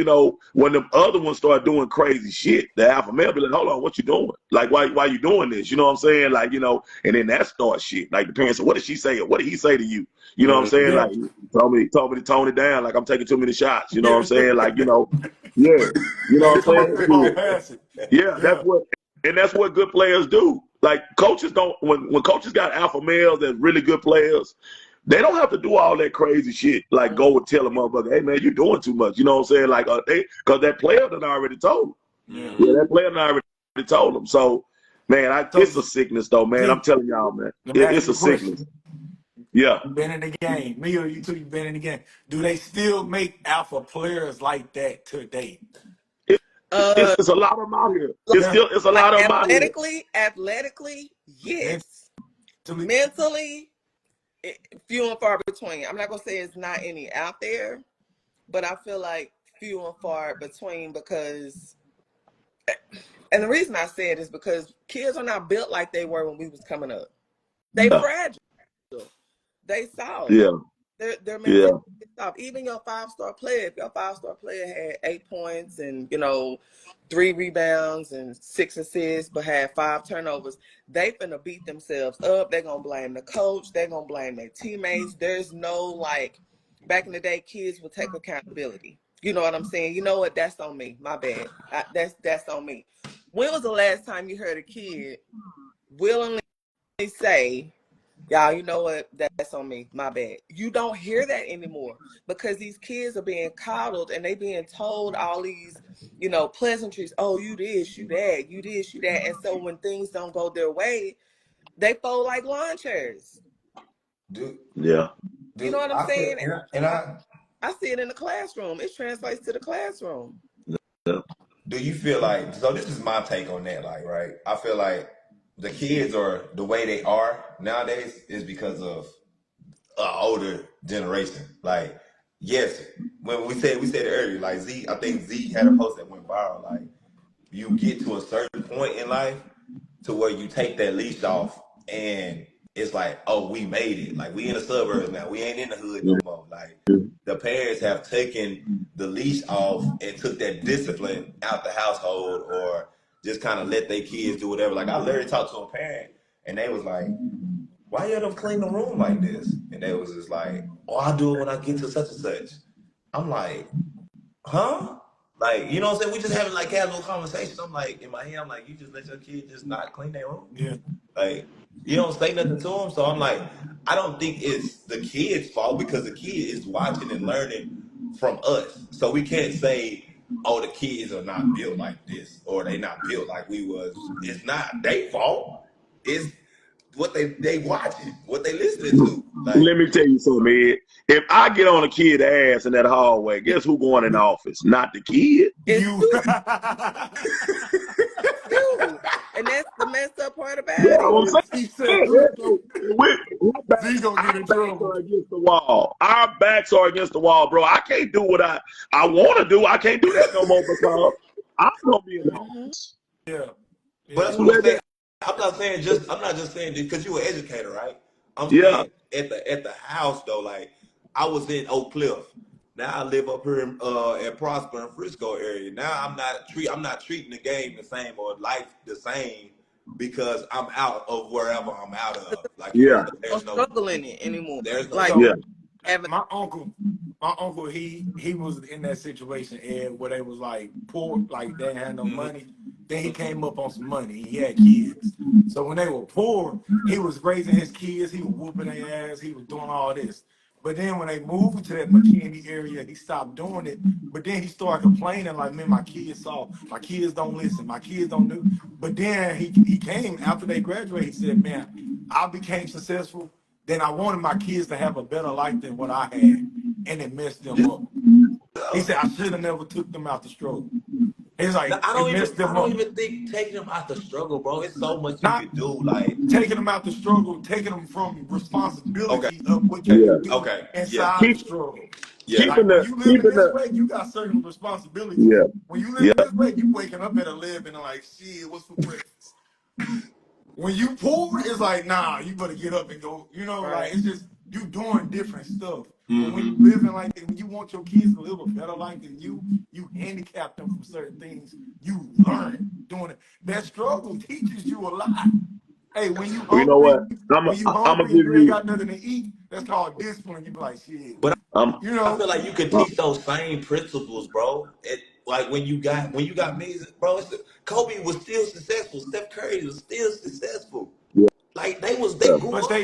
when the other ones start doing crazy shit, the alpha male be like, hold on, what you doing? Like, why you doing this? You know what I'm saying? Like, and then that starts shit. Like, the parents say, what did she say? Or what did he say to you? You know what I'm saying? Like, told me to tone it down. Like, I'm taking too many shots. You know what I'm saying? Like, You know what I'm saying? That's what good players do. Like, coaches don't, when coaches got alpha males that's really good players, they don't have to do all that crazy shit. Like, go and tell a motherfucker, hey, man, you're doing too much. You know what I'm saying? Like, because that player done already told them. That player done already told them. So, man, it's a sickness, though, man. I'm telling y'all, man. It's a sickness. Yeah. You've been in the game. Me or you two, you've been in the game. Do they still make alpha players like that today? It's a lot of them out here. It's a lot of them out here. Athletically, yes. Mentally, few and far between. I'm not gonna say it's not any out there, but I feel like few and far between, because, and the reason I say it is because kids are not built like they were when we was coming up. They fragile. They soft. They're mentally soft. Even your 5-star player, if your 5-star player had 8 points and 3 rebounds and 6 assists, but had 5 turnovers, they finna beat themselves up. They're gonna blame the coach. They're gonna blame their teammates. There's no, like, back in the day, kids would take accountability. You know what I'm saying? You know what? That's on me. My bad. That's on me. When was the last time you heard a kid willingly say, y'all, you know what? That's on me. My bad. You don't hear that anymore because these kids are being coddled and they being told all these, pleasantries. Oh, you this, you that, you this, you that. And so when things don't go their way, they fold like lawn chairs. Yeah. You know what I'm saying? I see it in the classroom. It translates to the classroom. Yeah. Do you feel like, so this is my take on that, like, right? I feel like the kids are the way they are nowadays is because of an older generation. Like, yes, when we said it earlier, like I think Z had a post that went viral. Like, you get to a certain point in life to where you take that leash off and it's like, oh, we made it. Like, we in the suburbs now. We ain't in the hood no more. Like, the parents have taken the leash off and took that discipline out the household or just kind of let their kids do whatever. Like, I literally talked to a parent and they was like, why you don't clean the room like this? And they was just like, oh, I'll do it when I get to such and such. I'm like, huh? Like, you know what I'm saying? We just having like casual conversations. I'm like, in my head, I'm like, you just let your kid just not clean their room? Yeah. Like, you don't say nothing to them. So I'm like, I don't think it's the kid's fault because the kid is watching and learning from us. So we can't say, oh, the kids are not built like this or they not built like we was. It's not their fault. It's what they watching, what they listening to. Like, let me tell you something, Ed. If I get on a kid's ass in that hallway, guess who going in the office? Not the kid. You. And that's the messed up part about Yeah, it. I'm saying. He said, He's gonna get in trouble. against the wall. Our backs are against the wall, bro. I can't do what I want to do. I can't do that no more because I'm gonna be in the office. Yeah. but that's what I'm saying. I'm not just saying because you're an educator, right? I'm saying at the house though, like I was in Oak Cliff. Now I live up here at Prosper and Frisco area. Now I'm not treating the game the same or life the same because I'm out of wherever I'm out of. Like there's no struggle in it anymore. There's no like my uncle, he was in that situation, Ed, where they was like poor, like they had no money. Then he came up on some money. He had kids. So when they were poor, he was raising his kids. He was whooping their ass. He was doing all this. But then when they moved to that McKinney area, he stopped doing it. But then he started complaining like, man, my kids don't listen. My kids don't do. But then he came after they graduated. He said, man, I became successful. Then I wanted my kids to have a better life than what I had. And it messed them up. He said, I should have never took them out the struggle. It's like, I don't even think taking them out the struggle, bro. It's so much you can do. Like taking them out the struggle, taking them from responsibility of what you do inside the struggle. Yeah. Like when you live in this way, you got certain responsibilities. Yeah. When you live in this way, you waking up at 11 and like, shit, what's for breakfast? When you poor, it's like, nah, you better get up and go. You know, like it's just you doing different stuff. But when you living like that, when you want your kids to live a better life than you handicap them from certain things. You learn doing it. That struggle teaches you a lot. Hey, when you hungry, you know what? I'm gonna give you ain't got nothing to eat, that's called discipline. You be like, shit. But I feel like you can teach those same principles, bro. Like when you got millions, bro. Kobe was still successful. Steph Curry was still successful. Yeah. Like they grew up. They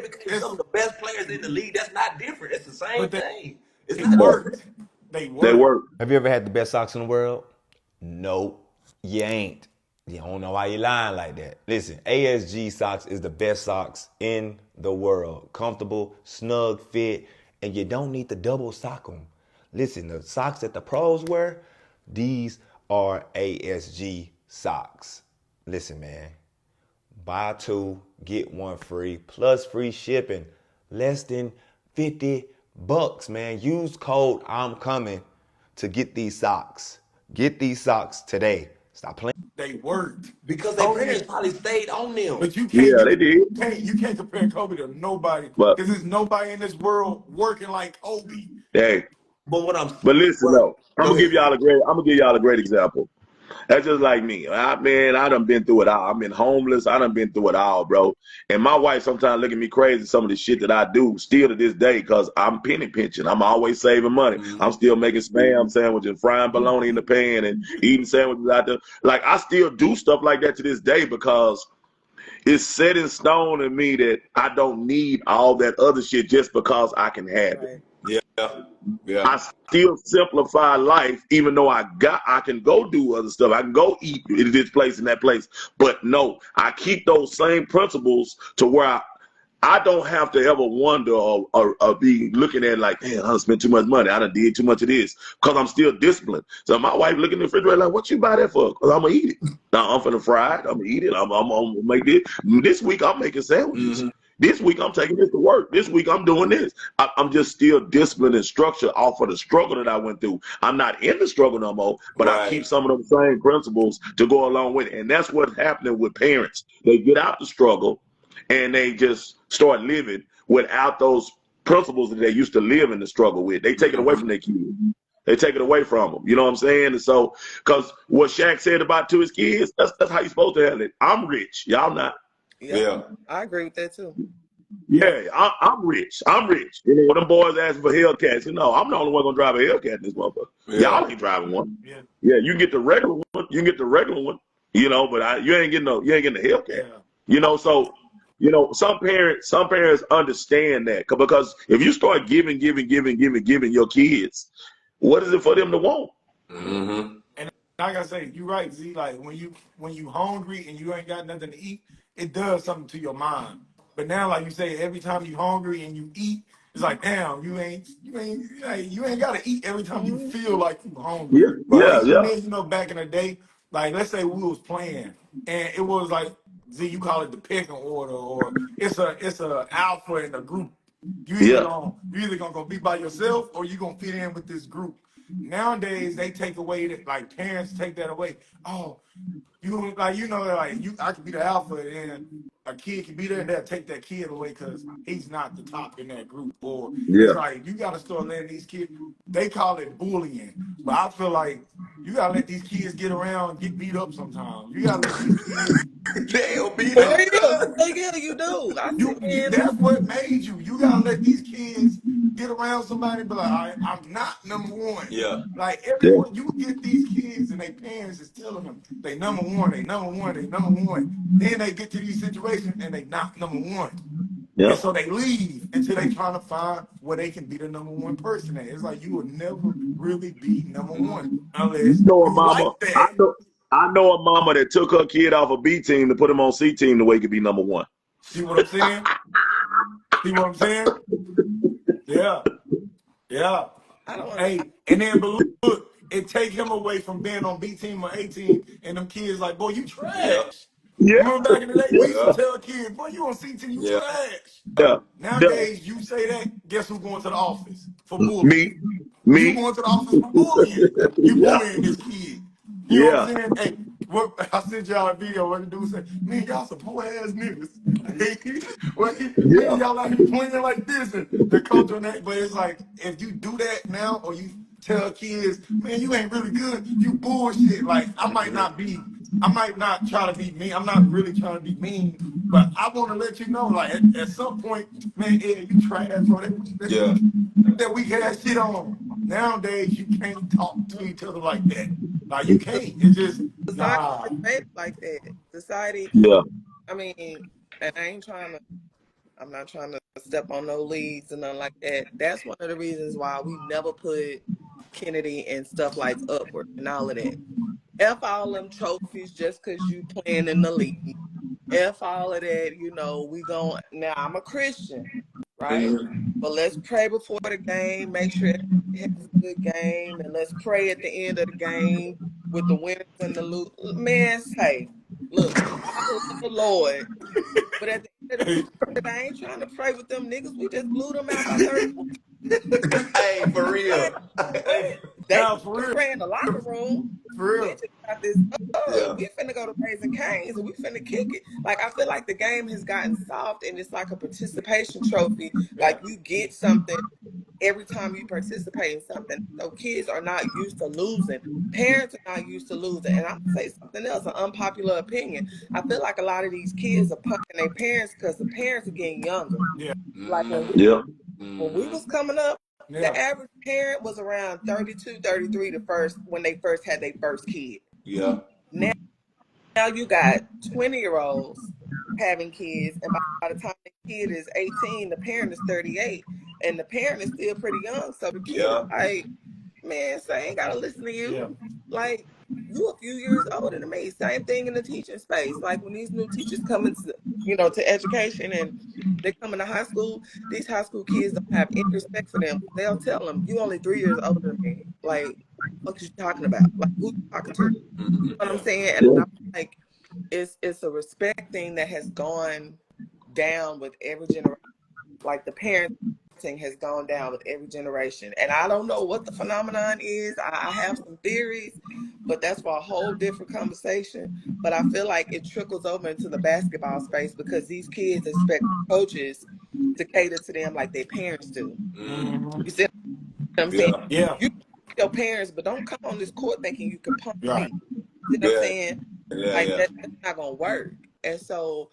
became some of the best players in the league. That's not different. It's the same thing. It's not different. They work. Have you ever had the best socks in the world? Nope, you ain't. You don't know why you lying like that. Listen, ASG socks is the best socks in the world. Comfortable, snug fit, and you don't need to double sock them. Listen, the socks that the pros wear, these are ASG socks. Listen, man, buy two, get one free, plus free shipping. Less than $50, man. Use code I'm coming to get these socks. Get these socks today. Stop playing. They worked because their parents probably stayed on them. But you can't. Yeah, they did. You can't compare Kobe to nobody because there's nobody in this world working like Kobe. Hey, but listen though, I'm gonna give y'all a great example. That's just like me. Man, I done been through it all. I've been homeless. I done been through it all, bro. And my wife sometimes look at me crazy, some of the shit that I do still to this day, because I'm penny pinching. I'm always saving money. I'm still making Spam sandwiches, frying bologna in the pan, and eating sandwiches out there. Like, I still do stuff like that to this day because it's set in stone in me that I don't need all that other shit just because I can have it. Yeah. I still simplify life, even though I can go do other stuff. I can go eat in this place and that place. But no, I keep those same principles to where I don't have to ever wonder or be looking at like, damn, I done spent too much money. I done did too much of this, because I'm still disciplined. So my wife looking in the refrigerator like, what you buy that for? Because I'm going to eat it. Now I'm finna fry it. I'm going to eat it. I'm going to make this. This week I'm making sandwiches. This week I'm taking this to work. This week I'm doing this. I'm just still disciplined and structured off of the struggle that I went through. I'm not in the struggle no more, but I keep some of those same principles to go along with it. And that's what's happening with parents. They get out the struggle and they just start living without those principles that they used to live in the struggle with. They take it away from their kids. They take it away from them. You know what I'm saying? And so, because what Shaq said about to his kids, that's how you're supposed to handle it. I'm rich. Y'all not. Yeah, I agree with that too. Yeah, I'm rich. I'm rich. You know, when them boys asking for Hellcats, I'm the only one gonna drive a Hellcat in this motherfucker. Y'all ain't driving one. Yeah, you can get the regular one. You can get the regular one. But you ain't getting the Hellcat. Some parents understand that, because if you start giving your kids, what is it for them to want? And like I say, you're right, Z. Like when you hungry and you ain't got nothing to eat, it does something to your mind. But now, like you say, every time you hungry and you eat, it's like, damn, you ain't gotta eat every time you feel like you hungry. Back in the day, like let's say we was playing and it was like, Z, you call it the pecking order, or it's a alpha in a group. You either gonna go be by yourself or you gonna fit in with this group. Nowadays they take away that, like parents take that away. Oh, I could be the alpha and a kid can be there and they'll take that kid away because he's not the top in that group. Or it's like you gotta start letting these kids, they call it bullying. But I feel like you gotta let these kids get around and get beat up sometimes. You gotta let these kids Damn, beat up. Yeah, you do. That's what made you. You gotta let these kids get around somebody and be like, I'm not number one. Like everyone, you get these kids and their parents is telling them they number one, they number one, they number one. Then they get to these situations and they not number one. And so they leave until they trying to find where they can be the number one person at. It's like you will never really be number one unless you like that. I know a mama that took her kid off a B team to put him on C team the way he could be number one. See what I'm saying? Yeah. Hey, and then but look, it take him away from being on B team or A team, and them kids like, boy, you trash. Remember back in the day, we used to tell kids, boy, you on C team, you trash. Nowadays, you say that, guess who's going to the office for bullying? Me. You going to the office for bullying. You bullying this kid. You know what I'm saying? Hey, I sent y'all a video where the dude said, man, y'all some poor ass niggas. Y'all out here playing like this, and the coach on that. But it's like, if you do that now, or you tell kids, man, you ain't really good, you bullshit. Like, I might not try to be mean. I'm not really trying to be mean, but I want to let you know, like, at some point, man, Ed, you trash, bro. That weak ass shit on. Nowadays, you can't talk to each other like that. Like, you can't. It's just, society made it like that. Society. I mean, and I'm not trying to step on no leads and nothing like that. That's one of the reasons why we never put Kennedy and stuff like Upward and all of that. F all them trophies just because you playing in the league. F all of that, now I'm a Christian, right? But let's pray before the game, make sure everybody has a good game, and let's pray at the end of the game with the winners and the losers. Man, say, look, I believe in the Lord, but at the end of the day, I ain't trying to pray with them niggas. We just blew them out by 30 points. Hey, for real. That They for real. pray in the locker room. For real. We just got this. We finna go to Raising Cane's and we finna kick it. Like, I feel like the game has gotten soft and it's like a participation trophy. Like, you get something every time you participate in something. So kids are not used to losing. Parents are not used to losing. And I'm gonna say something else, an unpopular opinion. I feel like a lot of these kids are punking their parents because the parents are getting younger. Yeah. Like when we was coming up, the average parent was around 32, 33 when they first had their first kid. Yeah. Now you got 20-year-olds having kids, and by the time the kid is 18, the parent is 38, and the parent is still pretty young. So the kid is like, man, so I ain't gotta listen to you. Yeah. Like, you a few years older than me. Same thing in the teaching space. Like when these new teachers come into, to education and they come into high school, these high school kids don't have any respect for them. They'll tell them, you only 3 years older than me. Like, what you talking about? Like, who you talking to? You know what I'm saying? And I'm like, it's a respect thing that has gone down with every generation. Like the parenting has gone down with every generation. And I don't know what the phenomenon is. I have some theories, but that's for a whole different conversation. But I feel like it trickles over into the basketball space because these kids expect coaches to cater to them like their parents do. You see what I'm saying? Yeah. You your parents, but don't come on this court thinking you can punch Right. me. You know what I'm saying? Like that's not gonna work. And so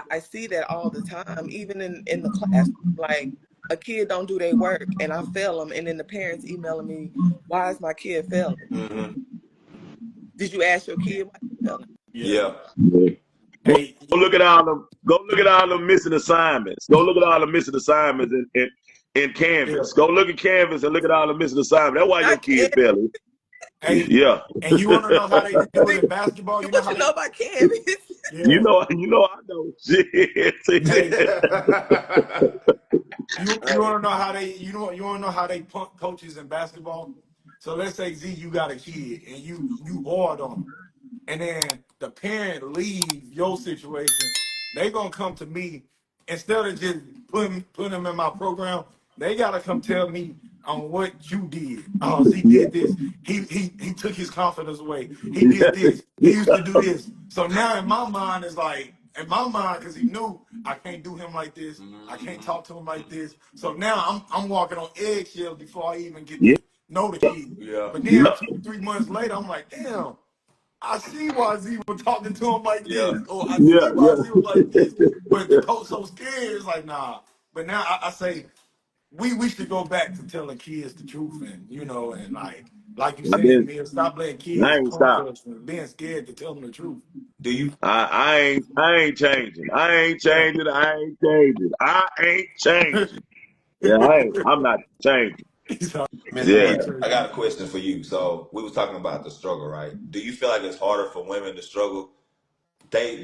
I see that all the time, even in the class. Like a kid don't do their work and I fail them, and then the parents emailing me, why is my kid failing? Did you ask your kid why you failing? Yeah. Hey, Go look at all the missing assignments. Go look at all the missing assignments in Canvas. Go look at Canvas and look at all the missing assignments. That's why your kid failing. Hey, Yeah. and you want to know how they do it in basketball? What you know about Canvas? Yeah. You know I know shit. Hey, you want to know how they you want to know how they punk coaches in basketball? So let's say Z, you got a kid and you hard on them, and then the parent leaves your situation. They gonna come to me instead of just putting them in my program. They gotta come tell me on what you did. Oh, Z did this. He took his confidence away. He did this. He used to do this. So now in my mind it's like because he knew I can't do him like this. I can't talk to him like this. So now I'm walking on eggshells before I even get to know the kid. But then 2-3 months later, I'm like, damn. I see why Z was talking to him like this, or I see why Z was like this. But the coach so scared, it's like, nah. But now I say we should go back to telling kids the truth, and and like you said, man, stop letting I kids ain't punk stop. us and being scared to tell them the truth. Do you? I ain't changing. I ain't changing. I ain't changing. Yeah, I'm not changing. Miss Yeah. Anita, I got a question for you. So we was talking about the struggle, right? Do you feel like it's harder for women to struggle? They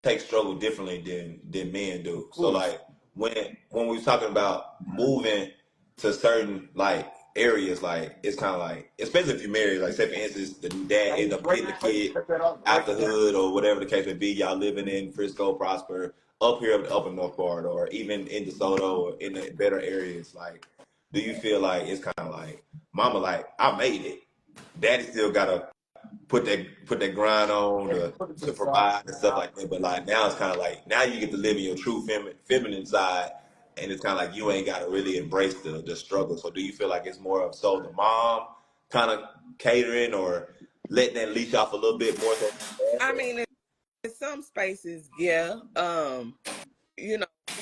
take struggle differently than men do. So like when we was talking about moving to certain like areas, like it's kind of like, especially if you're married, like say for instance, the dad end up getting the kid out the hood or whatever the case may be. Y'all living in Frisco, Prosper, up here, up in North Florida, or even in DeSoto or in the better areas. Like, do you feel like it's kind of like, mama, like I made it, daddy still gotta put that grind on to provide and stuff like that. But like now it's kind of like now you get to live in your true feminine side, and it's kind of like you ain't got to really embrace the struggle. So do you feel like it's more of so the mom kind of catering or letting that leash off a little bit more? I mean, in some spaces, yeah.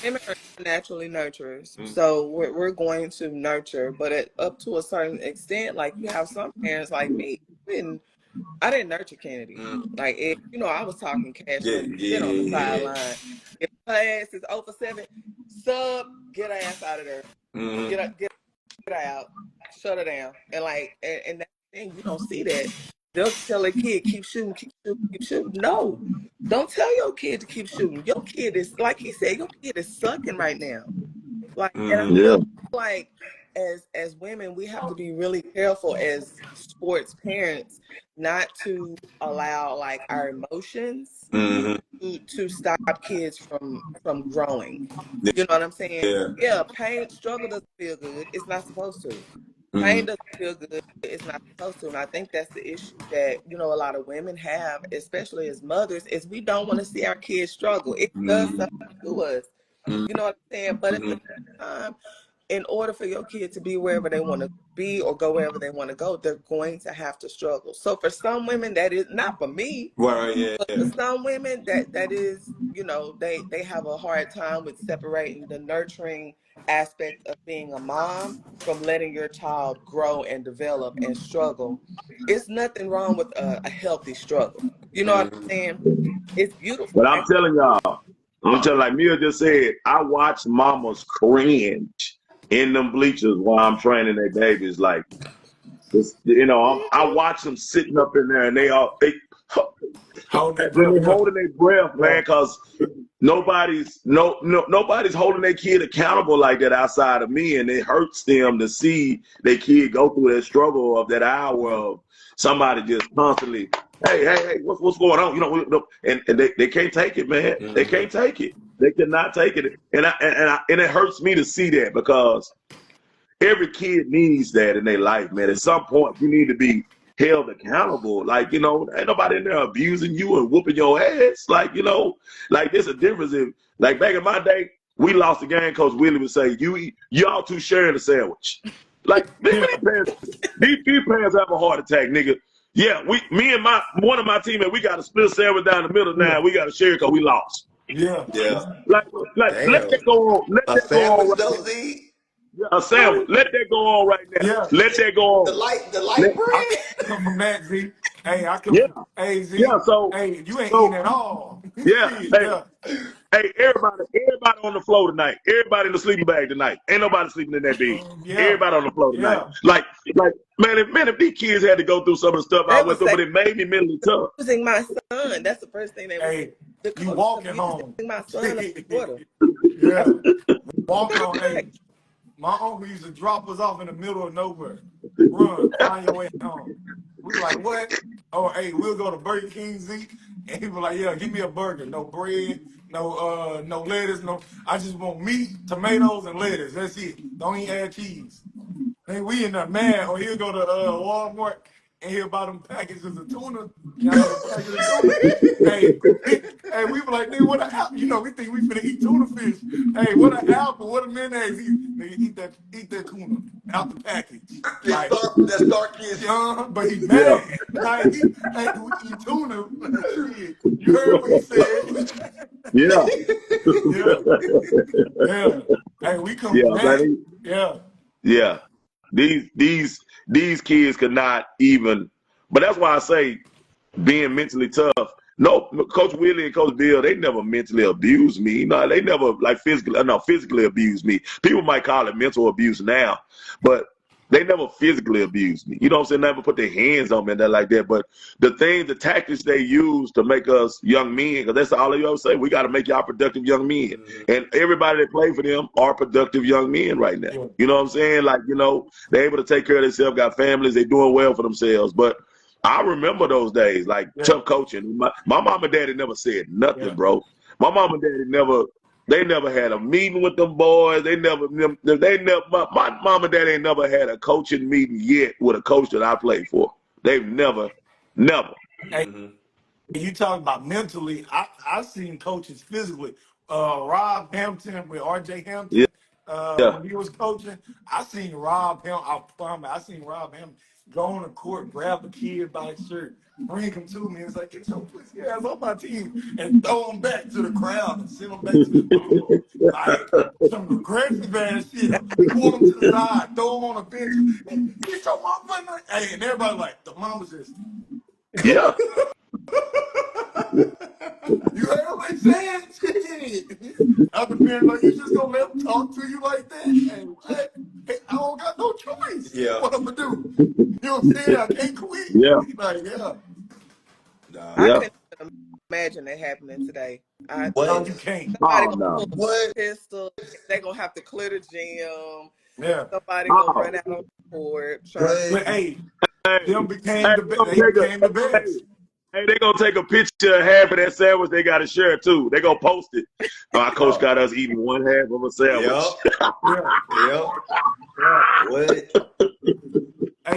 Women are naturally nurturers, so we're going to nurture, but up to a certain extent, like you have some parents like me. I didn't nurture Kennedy. Like, I was talking cash money, sit on the sideline. If her ass is 0 for 7, sub, get her ass out of there. Get her out, shut her down. And and that thing, you don't see that. They'll tell a kid, keep shooting, keep shooting, keep shooting. No, don't tell your kid to keep shooting. Your kid is, like he said, your kid is sucking right now. Like, and I feel like as women, we have to be really careful as sports parents not to allow like our emotions to stop kids from growing. You know what I'm saying? Yeah, pain, struggle doesn't feel good. It's not supposed to. Pain doesn't feel good. It's not supposed to. And I think that's the issue that, a lot of women have, especially as mothers, is we don't want to see our kids struggle. It does something to us. You know what I'm saying? But at the same time, in order for your kid to be wherever they want to be or go wherever they want to go, they're going to have to struggle. So for some women, that is not for me. Right, yeah. But for some women, that is, they have a hard time with separating the nurturing aspect of being a mom from letting your child grow and develop and struggle. It's nothing wrong with a healthy struggle. You know what I'm saying? It's beautiful. But I'm telling y'all, like Mia just said, I watch mamas cringe in them bleachers while I'm training their babies. Like, this, I watch them sitting up in there and they Holding their breath, man, because nobody's holding their kid accountable like that outside of me, and it hurts them to see their kid go through that struggle of that hour of somebody just constantly, hey, what's going on? And they can't take it, man. They can't take it. They cannot take it, and it hurts me to see that, because every kid needs that in their life, man. At some point, you need to be held accountable. Like, ain't nobody in there abusing you and whooping your ass. Like, like there's a difference. If, like, back in my day, we lost the game. Coach Willie would say, y'all two sharing a sandwich. Like, these parents have a heart attack, nigga. Yeah, me and one of my teammates, we got a split sandwich down the middle now. We got to share it because we lost. Yeah. Like let that go on. Let that go on. A sandwich. Let that go on right now. Yeah. Let that go on. The light bread. I come from that, Z. Hey, hey, Z. Yeah, so hey, you ain't eating at all. Yeah. Hey, everybody on the floor tonight. Everybody in the sleeping bag tonight. Ain't nobody sleeping in that bed. Everybody on the floor tonight. Like, man, if these kids had to go through some of the stuff I went through, but it made me mentally tough. Using my son. That's the first thing they Hey, you walking home. My son water. Yeah. Walking home. Hey, my uncle used to drop us off in the middle of nowhere. Run, find your way home. We were like, what? Oh, hey, we'll go to Burger King, Z. And he was like, yeah, give me a burger. No bread, no lettuce, I just want meat, tomatoes, and lettuce. That's it. Don't even add cheese. Hey, we in there mad. Or he'll go to Walmart and he'll buy them packages of tuna. Package of tuna. Hey, we were like, nigga, what a apple? We think we finna eat tuna fish. Hey, what a apple, what a mayonnaise. Nigga, eat that tuna out the package. Like, that dark kid. But he mad. Like, we eat tuna. Shit. You heard what he said. Yeah. Hey, we come back. Yeah. These kids could not even, but that's why I say being mentally tough. No, Coach Willie and Coach Bill, they never mentally abused me. They never physically abused me. People might call it mental abuse now, but they never physically abused me. You know what I'm saying? Never put their hands on me and that like that. But the tactics they use to make us young men, because that's all they always say, we got to make y'all productive young men. And everybody that play for them are productive young men right now. You know what I'm saying? Like, they're able to take care of themselves, got families, they doing well for themselves. But I remember those days, like tough coaching. My mom and daddy never said nothing, bro. My mom and daddy they never had a meeting with them boys. My mom and dad ain't never had a coaching meeting yet with a coach that I played for. They've never. Hey, you talk about mentally. I've seen coaches physically. Rob Hampton with RJ Hampton. When he was coaching, I seen Rob Hampton go on the court, grab a kid by his shirt, bring him to me. It's like, get your pussy ass on my team, and throw him back to the crowd and send him back to the ball. Like some aggressive ass shit. Pull him to the side, throw him on a bench. Get your motherfucker. Hey, and everybody like, the mom was just. Yeah. You heard what I'm saying? I've been being like, you just gonna let them talk to you like that? Hey, what? Hey, I don't got no choice. Yeah. What I'm gonna do? You know what I'm saying? I can't quit. Yeah. Like, I couldn't even imagine that happening today. No, you can't. Somebody gonna pull a pistol. They're gonna have to clear the gym. Yeah. Somebody gonna run out on the court. But hey, them became the best. Hey, they gonna take a picture of half of that sandwich. They gotta share it too. They gonna post it. Our coach got us eating one half of a sandwich. Yep. What?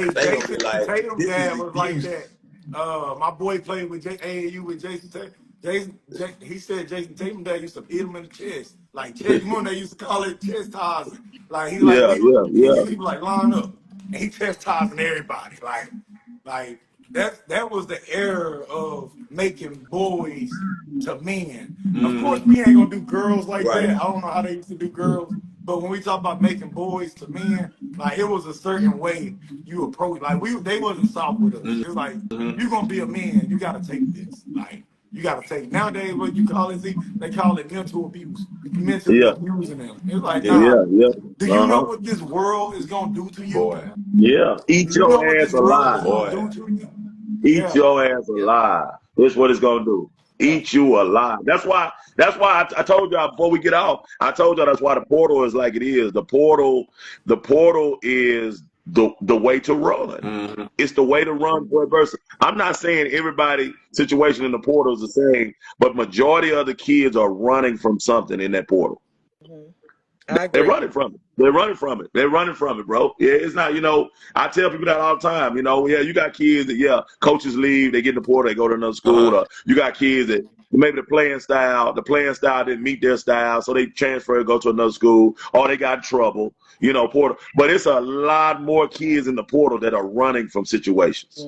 Hey, They gonna be Jason like, Tatum this is dad was like abuse. that. My boy played with AAU with Jason Tatum. He said Jason Tatum dad used to hit him in the chest. Like, remember they used to call it chastising. Like, Yeah, yeah, yeah. he was like, line up. And he chastising everybody. Like that was the era of making boys to men. Of course, we ain't gonna do girls like Right. that. I don't know how they used to do girls, but when we talk about making boys to men, like it was a certain way you approach. Like they wasn't soft with us. It's like you're gonna be a man, you gotta take this. Like you gotta take nowadays what you call it. They call it mental abuse. You mentally Yeah, abusing them. It's like Yeah. nah. yeah, yeah. Do you know Uh-huh. what this world is gonna do to you? Boy. Yeah. Do Eat you know your what ass this world is alive. gonna Boy. do to you? Eat Yeah, your ass Yeah. alive. That's what it's gonna do. yeah. Eat you alive. That's why. I told y'all before we get off. I told y'all that's why the portal is like it is. The portal is the way to run. Mm-hmm. It's the way to run for a person. I'm not saying everybody situation in the portal is the same, but majority of the kids are running from something in that portal. I They're agree. running from it. They're running from it. They're running from it, bro. Yeah, it's not, I tell people that all the time. Yeah, you got kids that, coaches leave, they get in the portal, they go to another school. Or you got kids that maybe the playing style didn't meet their style, so they transfer and go to another school, or they got in trouble, portal. But it's a lot more kids in the portal that are running from situations.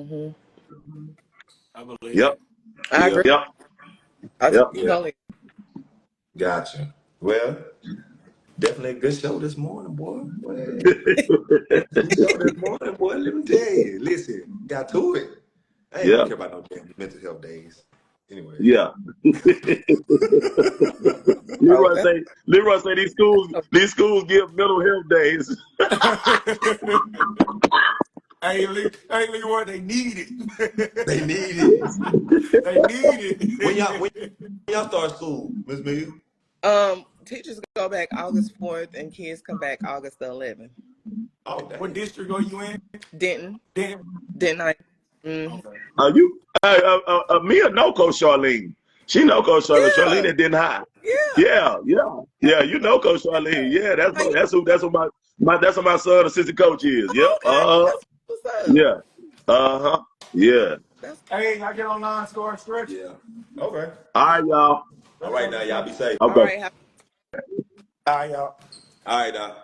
I believe Yep. it. I Yeah. agree. Yep. I Yep. totally. Gotcha. Well, definitely a good show this morning, boy. Good show this morning, boy. Let me tell you. Listen, got to it. I ain't Yeah. really care about no damn mental health days. Anyways. Yeah. Oh, Leroy say these schools give mental health days. Hey, Leroy, they need it. They need it. They need When y'all it. start school, Miss Mia? teachers go back August 4th and kids come back August the 11th. Oh, What dang. district are you in? Denton. Denton. Didn't I? Mm-hmm. Okay. Mia know Coach Charlene. She know Coach Charlene. Charlene Yeah. that didn't hide. Yeah. Yeah. You know Coach Charlene. Yeah, that's what my son assistant coach is. Yep. Okay. That's what's up. Yeah. Yeah. That's Hey, I get online, score, stretch. Yeah. Okay. All right, y'all. All Let's right, go now, this y'all way. be safe. all Okay. right. All right, y'all. All right, now.